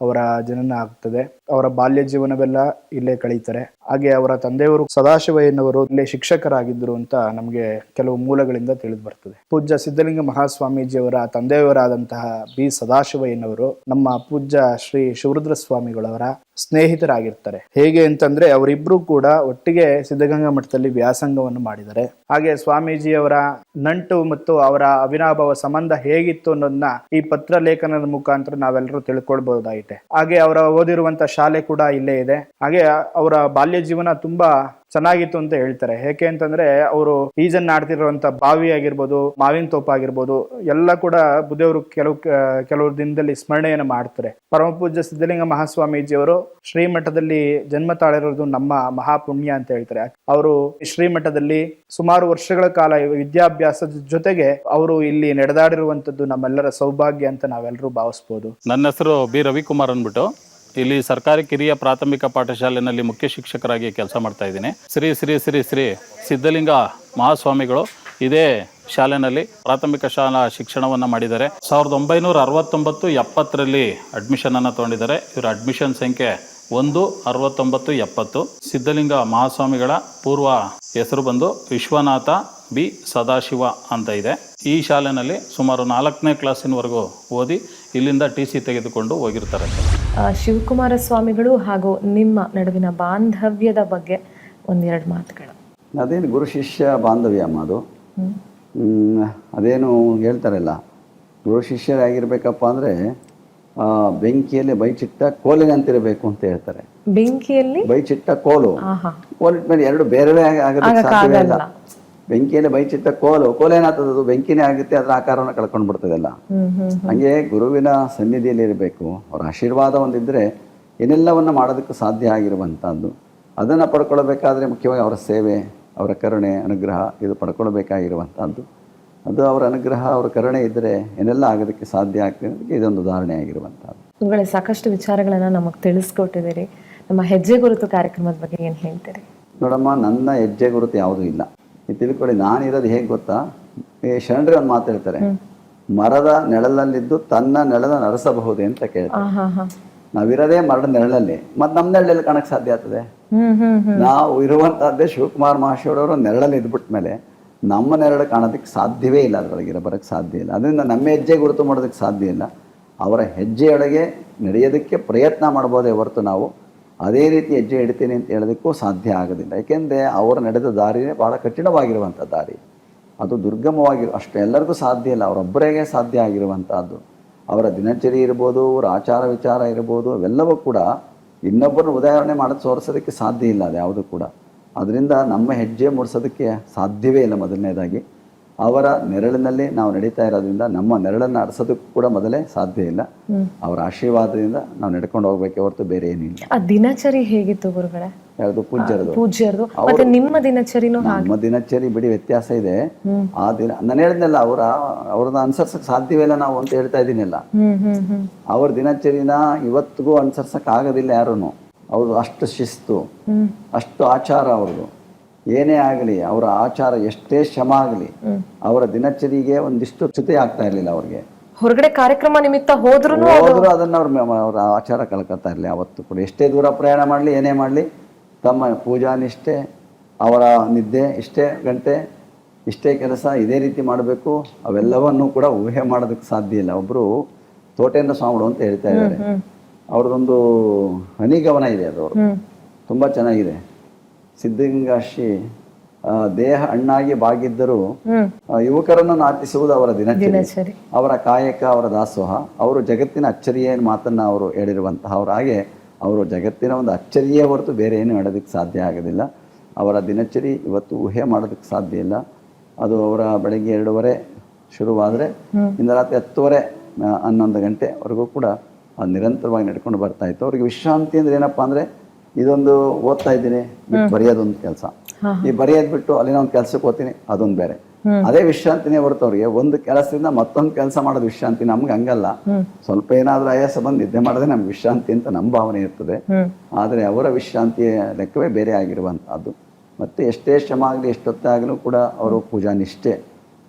ಅವರ ಜನನ ಆಗ್ತದೆ. ಅವರ ಬಾಲ್ಯ ಜೀವನವೆಲ್ಲ ಇಲ್ಲೇ ಕಳೀತಾರೆ. ಹಾಗೆ ಅವರ ತಂದೆಯವರು ಸದಾಶಿವಯ್ಯನವರು ಇಲ್ಲೇ ಶಿಕ್ಷಕರಾಗಿದ್ದರು ಅಂತ ನಮಗೆ ಕೆಲವು ಮೂಲಗಳಿಂದ ತಿಳಿದು ಬರ್ತದೆ. ಪೂಜ್ಯ ಸಿದ್ಧಲಿಂಗ ಮಹಾಸ್ವಾಮೀಜಿಯವರ ತಂದೆಯವರಾದಂತಹ ಬಿ ಸದಾಶಿವಯ್ಯನವರು ನಮ್ಮ ಪೂಜ್ಯ ಶ್ರೀ ಶಿವರುದ್ರ ಸ್ವಾಮಿಗಳವರ ಸ್ನೇಹಿತರಾಗಿರ್ತಾರೆ. ಹೇಗೆ ಅಂತಂದ್ರೆ ಅವರಿಬ್ರು ಕೂಡ ಒಟ್ಟಿಗೆ ಸಿದ್ಧಗಂಗಾ ಮಠದಲ್ಲಿ ವ್ಯಾಸಂಗವನ್ನು ಮಾಡಿದ್ದಾರೆ. ಹಾಗೆ ಸ್ವಾಮೀಜಿಯವರ ನಂಟು ಮತ್ತು ಅವರ ಅವಿನಾಭಾವ ಸಂಬಂಧ ಹೇಗಿತ್ತು ಅನ್ನೋದನ್ನ ಈ ಪತ್ರ ಲೇಖನದ ಮುಖಾಂತರ ನಾವೆಲ್ಲರೂ ತಿಳ್ಕೊಳ್ಬಹುದಾಗಿದೆ. ಹಾಗೆ ಅವರ ಓದಿರುವಂತ ಶಾಲೆ ಕೂಡ ಇಲ್ಲೇ ಇದೆ. ಹಾಗೆ ಅವರ ಬಾಲ್ಯ ಜೀವನ ತುಂಬಾ ಚೆನ್ನಾಗಿತ್ತು ಅಂತ ಹೇಳ್ತಾರೆ. ಹೇಗೆ ಅಂತಂದ್ರೆ ಅವರು ಈಜನ್ನ ಆಡ್ತಿರುವಂತ ಬಾವಿ ಆಗಿರ್ಬೋದು, ಮಾವಿನ ತೋಪ ಆಗಿರ್ಬೋದು, ಎಲ್ಲ ಕೂಡ ಬುದ್ಧಿಯವರು ಕೆಲವು ದಿನದಲ್ಲಿ ಸ್ಮರಣೆಯನ್ನು ಮಾಡ್ತಾರೆ. ಪರಮ ಪೂಜ್ಯ ಸಿದ್ಧಲಿಂಗ ಮಹಾಸ್ವಾಮೀಜಿಯವರು ಶ್ರೀಮಠದಲ್ಲಿ ಜನ್ಮ ತಾಳಿರೋದು ನಮ್ಮ ಮಹಾಪುಣ್ಯ ಅಂತ ಹೇಳ್ತಾರೆ. ಅವರು ಶ್ರೀಮಠದಲ್ಲಿ ಸುಮಾರು ವರ್ಷಗಳ ಕಾಲ ವಿದ್ಯಾಭ್ಯಾಸದ ಜೊತೆಗೆ ಅವರು ಇಲ್ಲಿ ನಡೆದಾಡಿರುವಂತದ್ದು ನಮ್ಮೆಲ್ಲರ ಸೌಭಾಗ್ಯ ಅಂತ ನಾವೆಲ್ಲರೂ ಭಾವಿಸ್ಬೋದು. ನನ್ನ ಹೆಸರು ಬಿ ರವಿಕುಮಾರ್ ಅಂದ್ಬಿಟ್ಟು ಇಲ್ಲಿ ಸರ್ಕಾರಿ ಕಿರಿಯ ಪ್ರಾಥಮಿಕ ಪಾಠಶಾಲೆಯಲ್ಲಿ ಮುಖ್ಯ ಶಿಕ್ಷಕರಾಗಿ ಕೆಲಸ ಮಾಡ್ತಾ ಇದ್ದೀನಿ. ಶ್ರೀ ಶ್ರೀ ಶ್ರೀ ಶ್ರೀ ಸಿದ್ಧಲಿಂಗ ಮಹಾಸ್ವಾಮಿಗಳು ಇದೇ ಶಾಲೆಯಲ್ಲಿ ಪ್ರಾಥಮಿಕ ಶಾಲಾ ಶಿಕ್ಷಣವನ್ನು ಮಾಡಿದ್ದಾರೆ. 1969-70ರಲ್ಲಿ ಅಡ್ಮಿಷನನ್ನು ತೊಗೊಂಡಿದ್ದಾರೆ. ಇವರ ಅಡ್ಮಿಷನ್ ಸಂಖ್ಯೆ 16970. ಸಿದ್ಧಲಿಂಗ ಮಹಾಸ್ವಾಮಿಗಳ ಪೂರ್ವ ಹೆಸರು ಬಂದು ವಿಶ್ವನಾಥ ಬಿ ಸದಾಶಿವ ಅಂತ ಇದೆ. ಈ ಶಾಲೆಯಲ್ಲಿ ಸುಮಾರು 4ನೇ ಕ್ಲಾಸಿನವರೆಗೂ ಓದಿ ಇಲ್ಲಿಂದ TC ತೆಗೆದುಕೊಂಡು ಹೋಗಿರ್ತಾರೆ. ಶಿವಕುಮಾರ ಸ್ವಾಮಿಗಳು ಹಾಗೂ ನಿಮ್ಮ ನಡುವಿನ ಬಾಂಧವ್ಯದ ಬಗ್ಗೆ ಒಂದೆರಡು ಮಾತುಗಳು. ಅದೇನು ಗುರು ಶಿಷ್ಯ ಬಾಂಧವ್ಯ ಅಮ್ಮ ಅದು. ಅದೇನು ಹೇಳ್ತಾರಲ್ಲ, ಗುರು ಶಿಷ್ಯರಾಗಿರ್ಬೇಕಪ್ಪ ಅಂದರೆ ಬೆಂಕಿಯಲ್ಲಿ ಬೈಚಿಟ್ಟ ಕೋಲಿನಂತಿರಬೇಕು ಅಂತ ಹೇಳ್ತಾರೆ. ಬೆಂಕಿಯಲ್ಲಿ ಬೈಚಿಟ್ಟ ಕೋಲಿಟ್ಟ ಮೇಲೆ ಎರಡು ಬೇರೆ ಆಗೋದಕ್ಕೆ ಸಾಧ್ಯವೇ ಇಲ್ಲ. ಬೆಂಕಿಯಲ್ಲಿ ಬೈಚಿಟ್ಟ ಕೋಲು ಏನಾಗ್ತದೆ, ಬೆಂಕಿನೇ ಆಗುತ್ತೆ, ಅದರ ಆಕಾರವನ್ನು ಕಳ್ಕೊಂಡು ಬಿಡ್ತದಲ್ಲ. ಹಂಗೆ ಗುರುವಿನ ಸನ್ನಿಧಿಯಲ್ಲಿ ಇರಬೇಕು. ಅವರ ಆಶೀರ್ವಾದ ಒಂದಿದ್ರೆ ಏನೆಲ್ಲವನ್ನು ಮಾಡೋದಕ್ಕೆ ಸಾಧ್ಯ ಆಗಿರುವಂಥದ್ದು. ಅದನ್ನು ಪಡ್ಕೊಳ್ಬೇಕಾದ್ರೆ ಮುಖ್ಯವಾಗಿ ಅವರ ಸೇವೆ, ಅವರ ಕರುಣೆ, ಅನುಗ್ರಹ ಇದು ಪಡ್ಕೊಳ್ಬೇಕಾಗಿರುವಂಥದ್ದು. ಅದು ಅವರ ಅನುಗ್ರಹ, ಅವರ ಕರುಣೆ ಇದ್ದರೆ ಏನೆಲ್ಲ ಆಗೋದಕ್ಕೆ ಸಾಧ್ಯ ಆಗ್ತದೆ ಅನ್ನೋದಕ್ಕೆ ಇದೊಂದು ಉದಾಹರಣೆ ಆಗಿರುವಂಥದ್ದು. ಇವುಗಳ ಸಾಕಷ್ಟು ವಿಚಾರಗಳನ್ನು ನಮಗೆ ತಿಳಿಸ್ಕೊಟ್ಟಿದ್ದೀರಿ. ನಮ್ಮ ಹೆಜ್ಜೆ ಗುರುತು ಕಾರ್ಯಕ್ರಮದ ಬಗ್ಗೆ ಏನು ಹೇಳ್ತೀರಿ? ನೋಡಮ್ಮ, ನನ್ನ ಹೆಜ್ಜೆ ಗುರುತು ಯಾವುದೂ ಇಲ್ಲ. ಇದು ತಿಳ್ಕೊಳ್ಳಿ. ನಾನಿರೋದು ಹೇಗೆ ಗೊತ್ತಾ, ಈ ಶರಣರೇ ಒಂದು ಮಾತು ಹೇಳ್ತಾರೆ, ಮರದ ನೆರಳಲ್ಲಿದ್ದು ತನ್ನ ನೆರಳನ್ನು ನರಸಬಹುದೇ ಅಂತ ಕೇಳ್ತಾರೆ. ನಾವಿರೋದೇ ಮರದ ನೆರಳಲ್ಲಿ, ಮತ್ತೆ ನಮ್ಮ ನೆರಳಲ್ಲಿ ಕಾಣಕ್ಕೆ ಸಾಧ್ಯ ಆಗ್ತದೆ? ನಾವು ಇರುವಂತಹದ್ದೇ ಶಿವಕುಮಾರ್ ಮಹಾಶಿವರವರು ನೆರಳಲ್ಲಿ ಇದ್ಬಿಟ್ಟ ಮೇಲೆ ನಮ್ಮ ನೆರಳು ಕಾಣೋದಕ್ಕೆ ಸಾಧ್ಯವೇ ಇಲ್ಲ, ಅದರೊಳಗೆ ಬರೋಕ್ಕೆ ಸಾಧ್ಯ ಇಲ್ಲ. ಅದರಿಂದ ನಮ್ಮ ಹೆಜ್ಜೆ ಗುರುತು ಮಾಡೋದಕ್ಕೆ ಸಾಧ್ಯ ಇಲ್ಲ. ಅವರ ಹೆಜ್ಜೆಯೊಳಗೆ ನಡೆಯೋದಕ್ಕೆ ಪ್ರಯತ್ನ ಮಾಡ್ಬೋದೇ ಹೊರತು ನಾವು ಅದೇ ರೀತಿ ಹೆಜ್ಜೆ ಇಡ್ತೀನಿ ಅಂತ ಹೇಳೋದಕ್ಕೂ ಸಾಧ್ಯ ಆಗೋದಿಲ್ಲ. ಏಕೆಂದರೆ ಅವರು ನಡೆದ ದಾರಿನೇ ಭಾಳ ಕಠಿಣವಾಗಿರುವಂಥ ದಾರಿ. ಅದು ದುರ್ಗಮವಾಗಿರೋ ಅಷ್ಟು ಎಲ್ಲರಿಗೂ ಸಾಧ್ಯ ಇಲ್ಲ, ಅವರೊಬ್ಬರಿಗೆ ಸಾಧ್ಯ ಆಗಿರುವಂಥದ್ದು. ಅವರ ದಿನಚರಿ ಇರ್ಬೋದು, ಅವರ ಆಚಾರ ವಿಚಾರ ಇರ್ಬೋದು, ಅವೆಲ್ಲವೂ ಕೂಡ ಇನ್ನೊಬ್ಬರನ್ನ ಉದಾಹರಣೆ ಮಾಡೋದು ತೋರಿಸೋದಕ್ಕೆ ಸಾಧ್ಯ ಇಲ್ಲ ಅದು ಯಾವುದೂ ಕೂಡ. ಅದರಿಂದ ನಮ್ಮ ಹೆಜ್ಜೆ ಮೂಡಿಸೋದಕ್ಕೆ ಸಾಧ್ಯವೇ ಇಲ್ಲ ಮೊದಲನೇದಾಗಿ. ಅವರ ನೆರಳಿನಲ್ಲಿ ನಾವು ನಡೀತಾ ಇರೋದ್ರಿಂದ ನಮ್ಮ ನೆರಳನ್ನು ಅರಸೋದಕ್ಕೂ ಕೂಡ ಮೊದಲೇ ಸಾಧ್ಯ ಇಲ್ಲ. ಅವರ ಆಶೀರ್ವಾದದಿಂದ ನಾವು ನಡ್ಕೊಂಡು ಹೋಗ್ಬೇಕೆ ಹೊರತು ಬೇರೆ ಏನಿಲ್ಲ. ಆ ದಿನಚರಿ ಹೇಗಿತ್ತು ಗುರುಗಳೇ? ಯಾವುದು ಪೂಜ್ಯರದು ಮತ್ತೆ ನಿಮ್ಮ ದಿನಚರಿನೂ? ನಮ್ಮ ದಿನಚರಿ ಬಿಡಿ ವ್ಯತ್ಯಾಸ ಇದೆ. ಆ ದಿನ ನಾನು ಹೇಳಿದ್ನಲ್ಲ, ಅವ್ರನ್ನ ಅನುಸರಿಸಕ್ ಸಾಧ್ಯವೇ ಇಲ್ಲ ನಾವು ಅಂತ ಹೇಳ್ತಾ ಇದ್ದೀನಲ್ಲ. ಅವ್ರ ದಿನಚರಿನ ಇವತ್ತಿಗೂ ಅನುಸರಿಸಕ್ ಆಗೋದಿಲ್ಲ ಯಾರೂ. ಅವ್ರು ಅಷ್ಟು ಶಿಸ್ತು, ಅಷ್ಟು ಆಚಾರ ಅವ್ರದ್ದು. ಏನೇ ಆಗಲಿ ಅವರ ಆಚಾರ, ಎಷ್ಟೇ ಶ್ರಮ ಆಗಲಿ ಅವರ ದಿನಚರಿಗೆ ಒಂದಿಷ್ಟು ಚ್ಯುತಿ ಆಗ್ತಾ ಇರಲಿಲ್ಲ. ಅವ್ರಿಗೆ ಹೊರಗಡೆ ಕಾರ್ಯಕ್ರಮ ನಿಮಿತ್ತ ಹೋದ್ರು ಅದನ್ನ ಅವ್ರ ಆಚಾರ ಕಳ್ಕೊತಾ ಇರಲಿ ಅವತ್ತು ಕೂಡ. ಎಷ್ಟೇ ದೂರ ಪ್ರಯಾಣ ಮಾಡಲಿ, ಏನೇ ಮಾಡಲಿ, ತಮ್ಮ ಪೂಜಾ ನಿಷ್ಠೆ, ಅವರ ನಿದ್ದೆ, ಇಷ್ಟೇ ಗಂಟೆ, ಇಷ್ಟೇ ಕೆಲಸ, ಇದೇ ರೀತಿ ಮಾಡಬೇಕು, ಅವೆಲ್ಲವನ್ನೂ ಕೂಡ ಊಹೆ ಮಾಡೋದಕ್ಕೆ ಸಾಧ್ಯ ಇಲ್ಲ. ಒಬ್ಬರು ತೋಟೇಂದ್ರ ಸ್ವಾಮಿಗಳು ಅಂತ ಹೇಳ್ತಾ ಇದ್ದಾರೆ. ಅವ್ರದ್ದೊಂದು ಹನಿಗವನ ಇದೆ, ಅದು ತುಂಬ ಚೆನ್ನಾಗಿದೆ. ಸಿದ್ಧಗಂಗಾಶ್ರೀ ದೇಹ ಹಣ್ಣಾಗಿ ಬಾಗಿದ್ದರೂ ಯುವಕರನ್ನು ನಾಟಿಸುವುದು ಅವರ ದಿನಚರಿ, ಅವರ ಕಾಯಕ, ಅವರ ದಾಸೋಹ. ಅವರು ಜಗತ್ತಿನ ಅಚ್ಚರಿಯೇ ಮಾತನ್ನು ಅವರು ಹೇಳಿರುವಂತಹ ಅವ್ರು. ಹಾಗೆ ಅವರು ಜಗತ್ತಿನ ಒಂದು ಅಚ್ಚರಿಯೇ ಹೊರತು ಬೇರೆ ಏನು ಹೇಳೋದಕ್ಕೆ ಸಾಧ್ಯ ಆಗೋದಿಲ್ಲ. ಅವರ ದಿನಚರಿ ಇವತ್ತು ಊಹೆ ಮಾಡೋದಕ್ಕೆ ಸಾಧ್ಯ ಇಲ್ಲ. ಅದು ಅವರ ಬೆಳಗ್ಗೆ 2:30 ಶುರುವಾದರೆ ಇಂದ ರಾತ್ರಿ 10:30 11 ಗಂಟೆವರೆಗೂ ಕೂಡ ನಿರಂತರವಾಗಿ ನಡ್ಕೊಂಡು ಬರ್ತಾ ಇತ್ತು. ಅವ್ರಿಗೆ ವಿಶ್ರಾಂತಿ ಅಂದ್ರೆ ಏನಪ್ಪಾ ಅಂದರೆ, ಇದೊಂದು ಓದ್ತಾ ಇದ್ದೀನಿ, ಬರೆಯೋದೊಂದು ಕೆಲಸ, ಈ ಬರೆಯೋದು ಬಿಟ್ಟು ಅಲ್ಲಿನ ಒಂದು ಕೆಲಸಕ್ಕೆ ಹೋಗ್ತೀನಿ, ಅದೊಂದು ಬೇರೆ. ಅದೇ ವಿಶ್ರಾಂತಿನೇ ಹೊರತು ಅವ್ರಿಗೆ ಒಂದು ಕೆಲಸದಿಂದ ಮತ್ತೊಂದು ಕೆಲಸ ಮಾಡೋದು ವಿಶ್ರಾಂತಿ. ನಮ್ಗೆ ಹಂಗಲ್ಲ. ಸ್ವಲ್ಪ ಏನಾದ್ರೂ ಆಯಾಸ ಬಂದು ನಿದ್ದೆ ಮಾಡೋದೇ ನಮ್ಗೆ ವಿಶ್ರಾಂತಿ ಅಂತ ನಮ್ಮ ಭಾವನೆ ಇರ್ತದೆ. ಆದರೆ ಅವರ ವಿಶ್ರಾಂತಿಯ ಲೆಕ್ಕವೇ ಬೇರೆ ಆಗಿರುವಂತಹದ್ದು. ಮತ್ತೆ ಎಷ್ಟೇ ಶ್ರಮ ಆಗಲಿ, ಎಷ್ಟೊತ್ತೇ ಆಗಲೂ ಕೂಡ ಅವರು ಪೂಜಾ ನಿಷ್ಠೆ,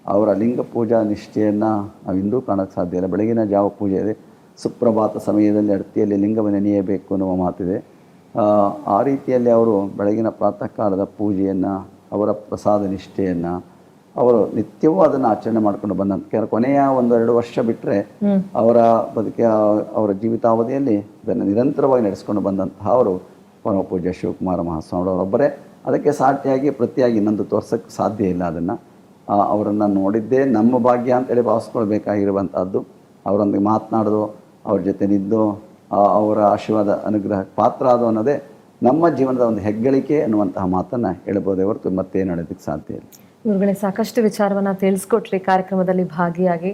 ಅವರ ಲಿಂಗ ಪೂಜಾ ನಿಷ್ಠೆಯನ್ನ ನಾವು ಇಂದೂ ಕಾಣೋಕ್ಕೆ ಸಾಧ್ಯ ಇಲ್ಲ. ಬೆಳಗಿನ ಜಾವ ಪೂಜೆ ಇದೆ, ಸುಪ್ರಭಾತ ಸಮಯದಲ್ಲಿ ಅಡತಿಯಲ್ಲಿ ಲಿಂಗವನ್ನು ನೆನೆಯಬೇಕು ಅನ್ನುವ ಮಾತಿದೆ. ಆ ರೀತಿಯಲ್ಲಿ ಅವರು ಬೆಳಗಿನ ಪ್ರಾತಃ ಕಾಲದ ಪೂಜೆಯನ್ನು, ಅವರ ಪ್ರಸಾದ ನಿಷ್ಠೆಯನ್ನು ಅವರು ನಿತ್ಯವೂ ಅದನ್ನು ಆಚರಣೆ ಮಾಡ್ಕೊಂಡು ಬಂದಂತ. ಕೊನೆಯ 1-2 ವರ್ಷ ಬಿಟ್ಟರೆ ಅವರ ಅವರ ಜೀವಿತಾವಧಿಯಲ್ಲಿ ಇದನ್ನು ನಿರಂತರವಾಗಿ ನಡೆಸ್ಕೊಂಡು ಬಂದಂತಹ ಅವರು ಪರಮ ಪೂಜ್ಯ ಶಿವಕುಮಾರ ಮಹಾಸ್ವಾಮಿಗಳವರೊಬ್ಬರೇ. ಅದಕ್ಕೆ ಸಾಟಿಯಾಗಿ ಪ್ರತಿಯಾಗಿ ಇನ್ನೊಂದು ತೋರ್ಸೋಕ್ಕೆ ಸಾಧ್ಯ ಇಲ್ಲ. ಅದನ್ನು ಅವರನ್ನು ನೋಡಿದ್ದೇ ನಮ್ಮ ಭಾಗ್ಯ ಅಂತೇಳಿ ಭಾವಿಸ್ಕೊಳ್ಬೇಕಾಗಿರುವಂಥದ್ದು. ಅವರೊಂದಿಗೆ ಮಾತನಾಡೋದು, ಅವ್ರ ಜೊತೆ ನಿದ್ದು ಅವರ ಆಶೀರ್ವಾದ ಅನುಗ್ರಹ ಪಾತ್ರ ಅದು ಅನ್ನೋದೇ ನಮ್ಮ ಜೀವನದ ಒಂದು ಹೆಗ್ಗಳಿಕೆ ಅನ್ನುವಂತಹ ಮಾತನ್ನು ಹೇಳ್ಬೋದೇ ಹೊರತು ಮತ್ತೇನು ಹೇಳೋದಕ್ಕೆ ಸಾಧ್ಯ ಇಲ್ಲ. ಇವ್ರುಗಳೇ ಸಾಕಷ್ಟು ವಿಚಾರವನ್ನ ತಿಳಿಸ್ಕೊಟ್ರಿ ಕಾರ್ಯಕ್ರಮದಲ್ಲಿ ಭಾಗಿಯಾಗಿ.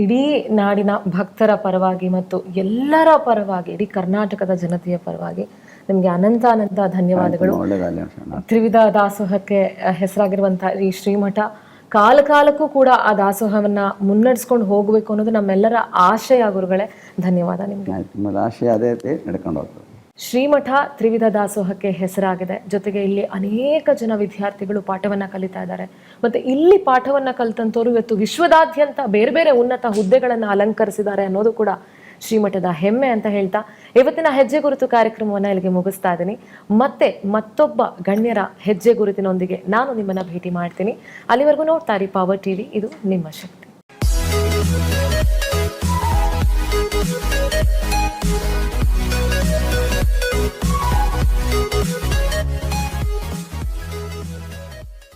ಇಡೀ ನಾಡಿನ ಭಕ್ತರ ಪರವಾಗಿ ಮತ್ತು ಎಲ್ಲರ ಪರವಾಗಿ, ಇಡೀ ಕರ್ನಾಟಕದ ಜನತೆಯ ಪರವಾಗಿ ನಿಮಗೆ ಅನಂತ ಧನ್ಯವಾದಗಳು. ತ್ರಿವಿಧ ದಾಸೋಹಕ್ಕೆ ಹೆಸರಾಗಿರುವಂತಹ ಈ ಶ್ರೀಮಠ ಕಾಲಕ್ಕೂ ಕೂಡ ಆ ದಾಸೋಹವನ್ನ ಮುನ್ನಡೆಸ್ಕೊಂಡು ಹೋಗಬೇಕು ಅನ್ನೋದು ನಮ್ಮೆಲ್ಲರ ಆಶಯ ಗುರುಗಳೇ. ಧನ್ಯವಾದ ನಿಮಗೆ. ಆಶಯ ಅದೇ ನಡ್ಕೊಂಡು ಹೋಗ್ತದೆ. ಶ್ರೀಮಠ ತ್ರಿವಿಧ ದಾಸೋಹಕ್ಕೆ ಹೆಸರಾಗಿದೆ. ಜೊತೆಗೆ ಇಲ್ಲಿ ಅನೇಕ ಜನ ವಿದ್ಯಾರ್ಥಿಗಳು ಪಾಠವನ್ನ ಕಲಿತಾ ಇದ್ದಾರೆ. ಮತ್ತೆ ಇಲ್ಲಿ ಪಾಠವನ್ನ ಕಲಿತಂತವರು ಇವತ್ತು ವಿಶ್ವದಾದ್ಯಂತ ಬೇರೆ ಬೇರೆ ಉನ್ನತ ಹುದ್ದೆಗಳನ್ನು ಅಲಂಕರಿಸಿದ್ದಾರೆ ಅನ್ನೋದು ಕೂಡ ಶ್ರೀಮಠದ ಹೆಮ್ಮೆ ಅಂತ ಹೇಳ್ತಾ ಇವತ್ತಿನ ಹೆಜ್ಜೆ ಗುರುತು ಕಾರ್ಯಕ್ರಮವನ್ನು ಇಲ್ಲಿಗೆ ಮುಗಿಸ್ತಾ ಇದ್ದೀನಿ. ಮತ್ತೆ ಮತ್ತೊಬ್ಬ ಗಣ್ಯರ ಹೆಜ್ಜೆ ಗುರುತಿನೊಂದಿಗೆ ನಾನು ನಿಮ್ಮನ್ನ ಭೇಟಿ ಮಾಡ್ತೀನಿ. ಅಲ್ಲಿವರೆಗೂ ನೋಡ್ತಾ ಇರಿ ಪವರ್ ಟಿವಿ, ಇದು ನಿಮ್ಮ ಶಕ್ತಿ.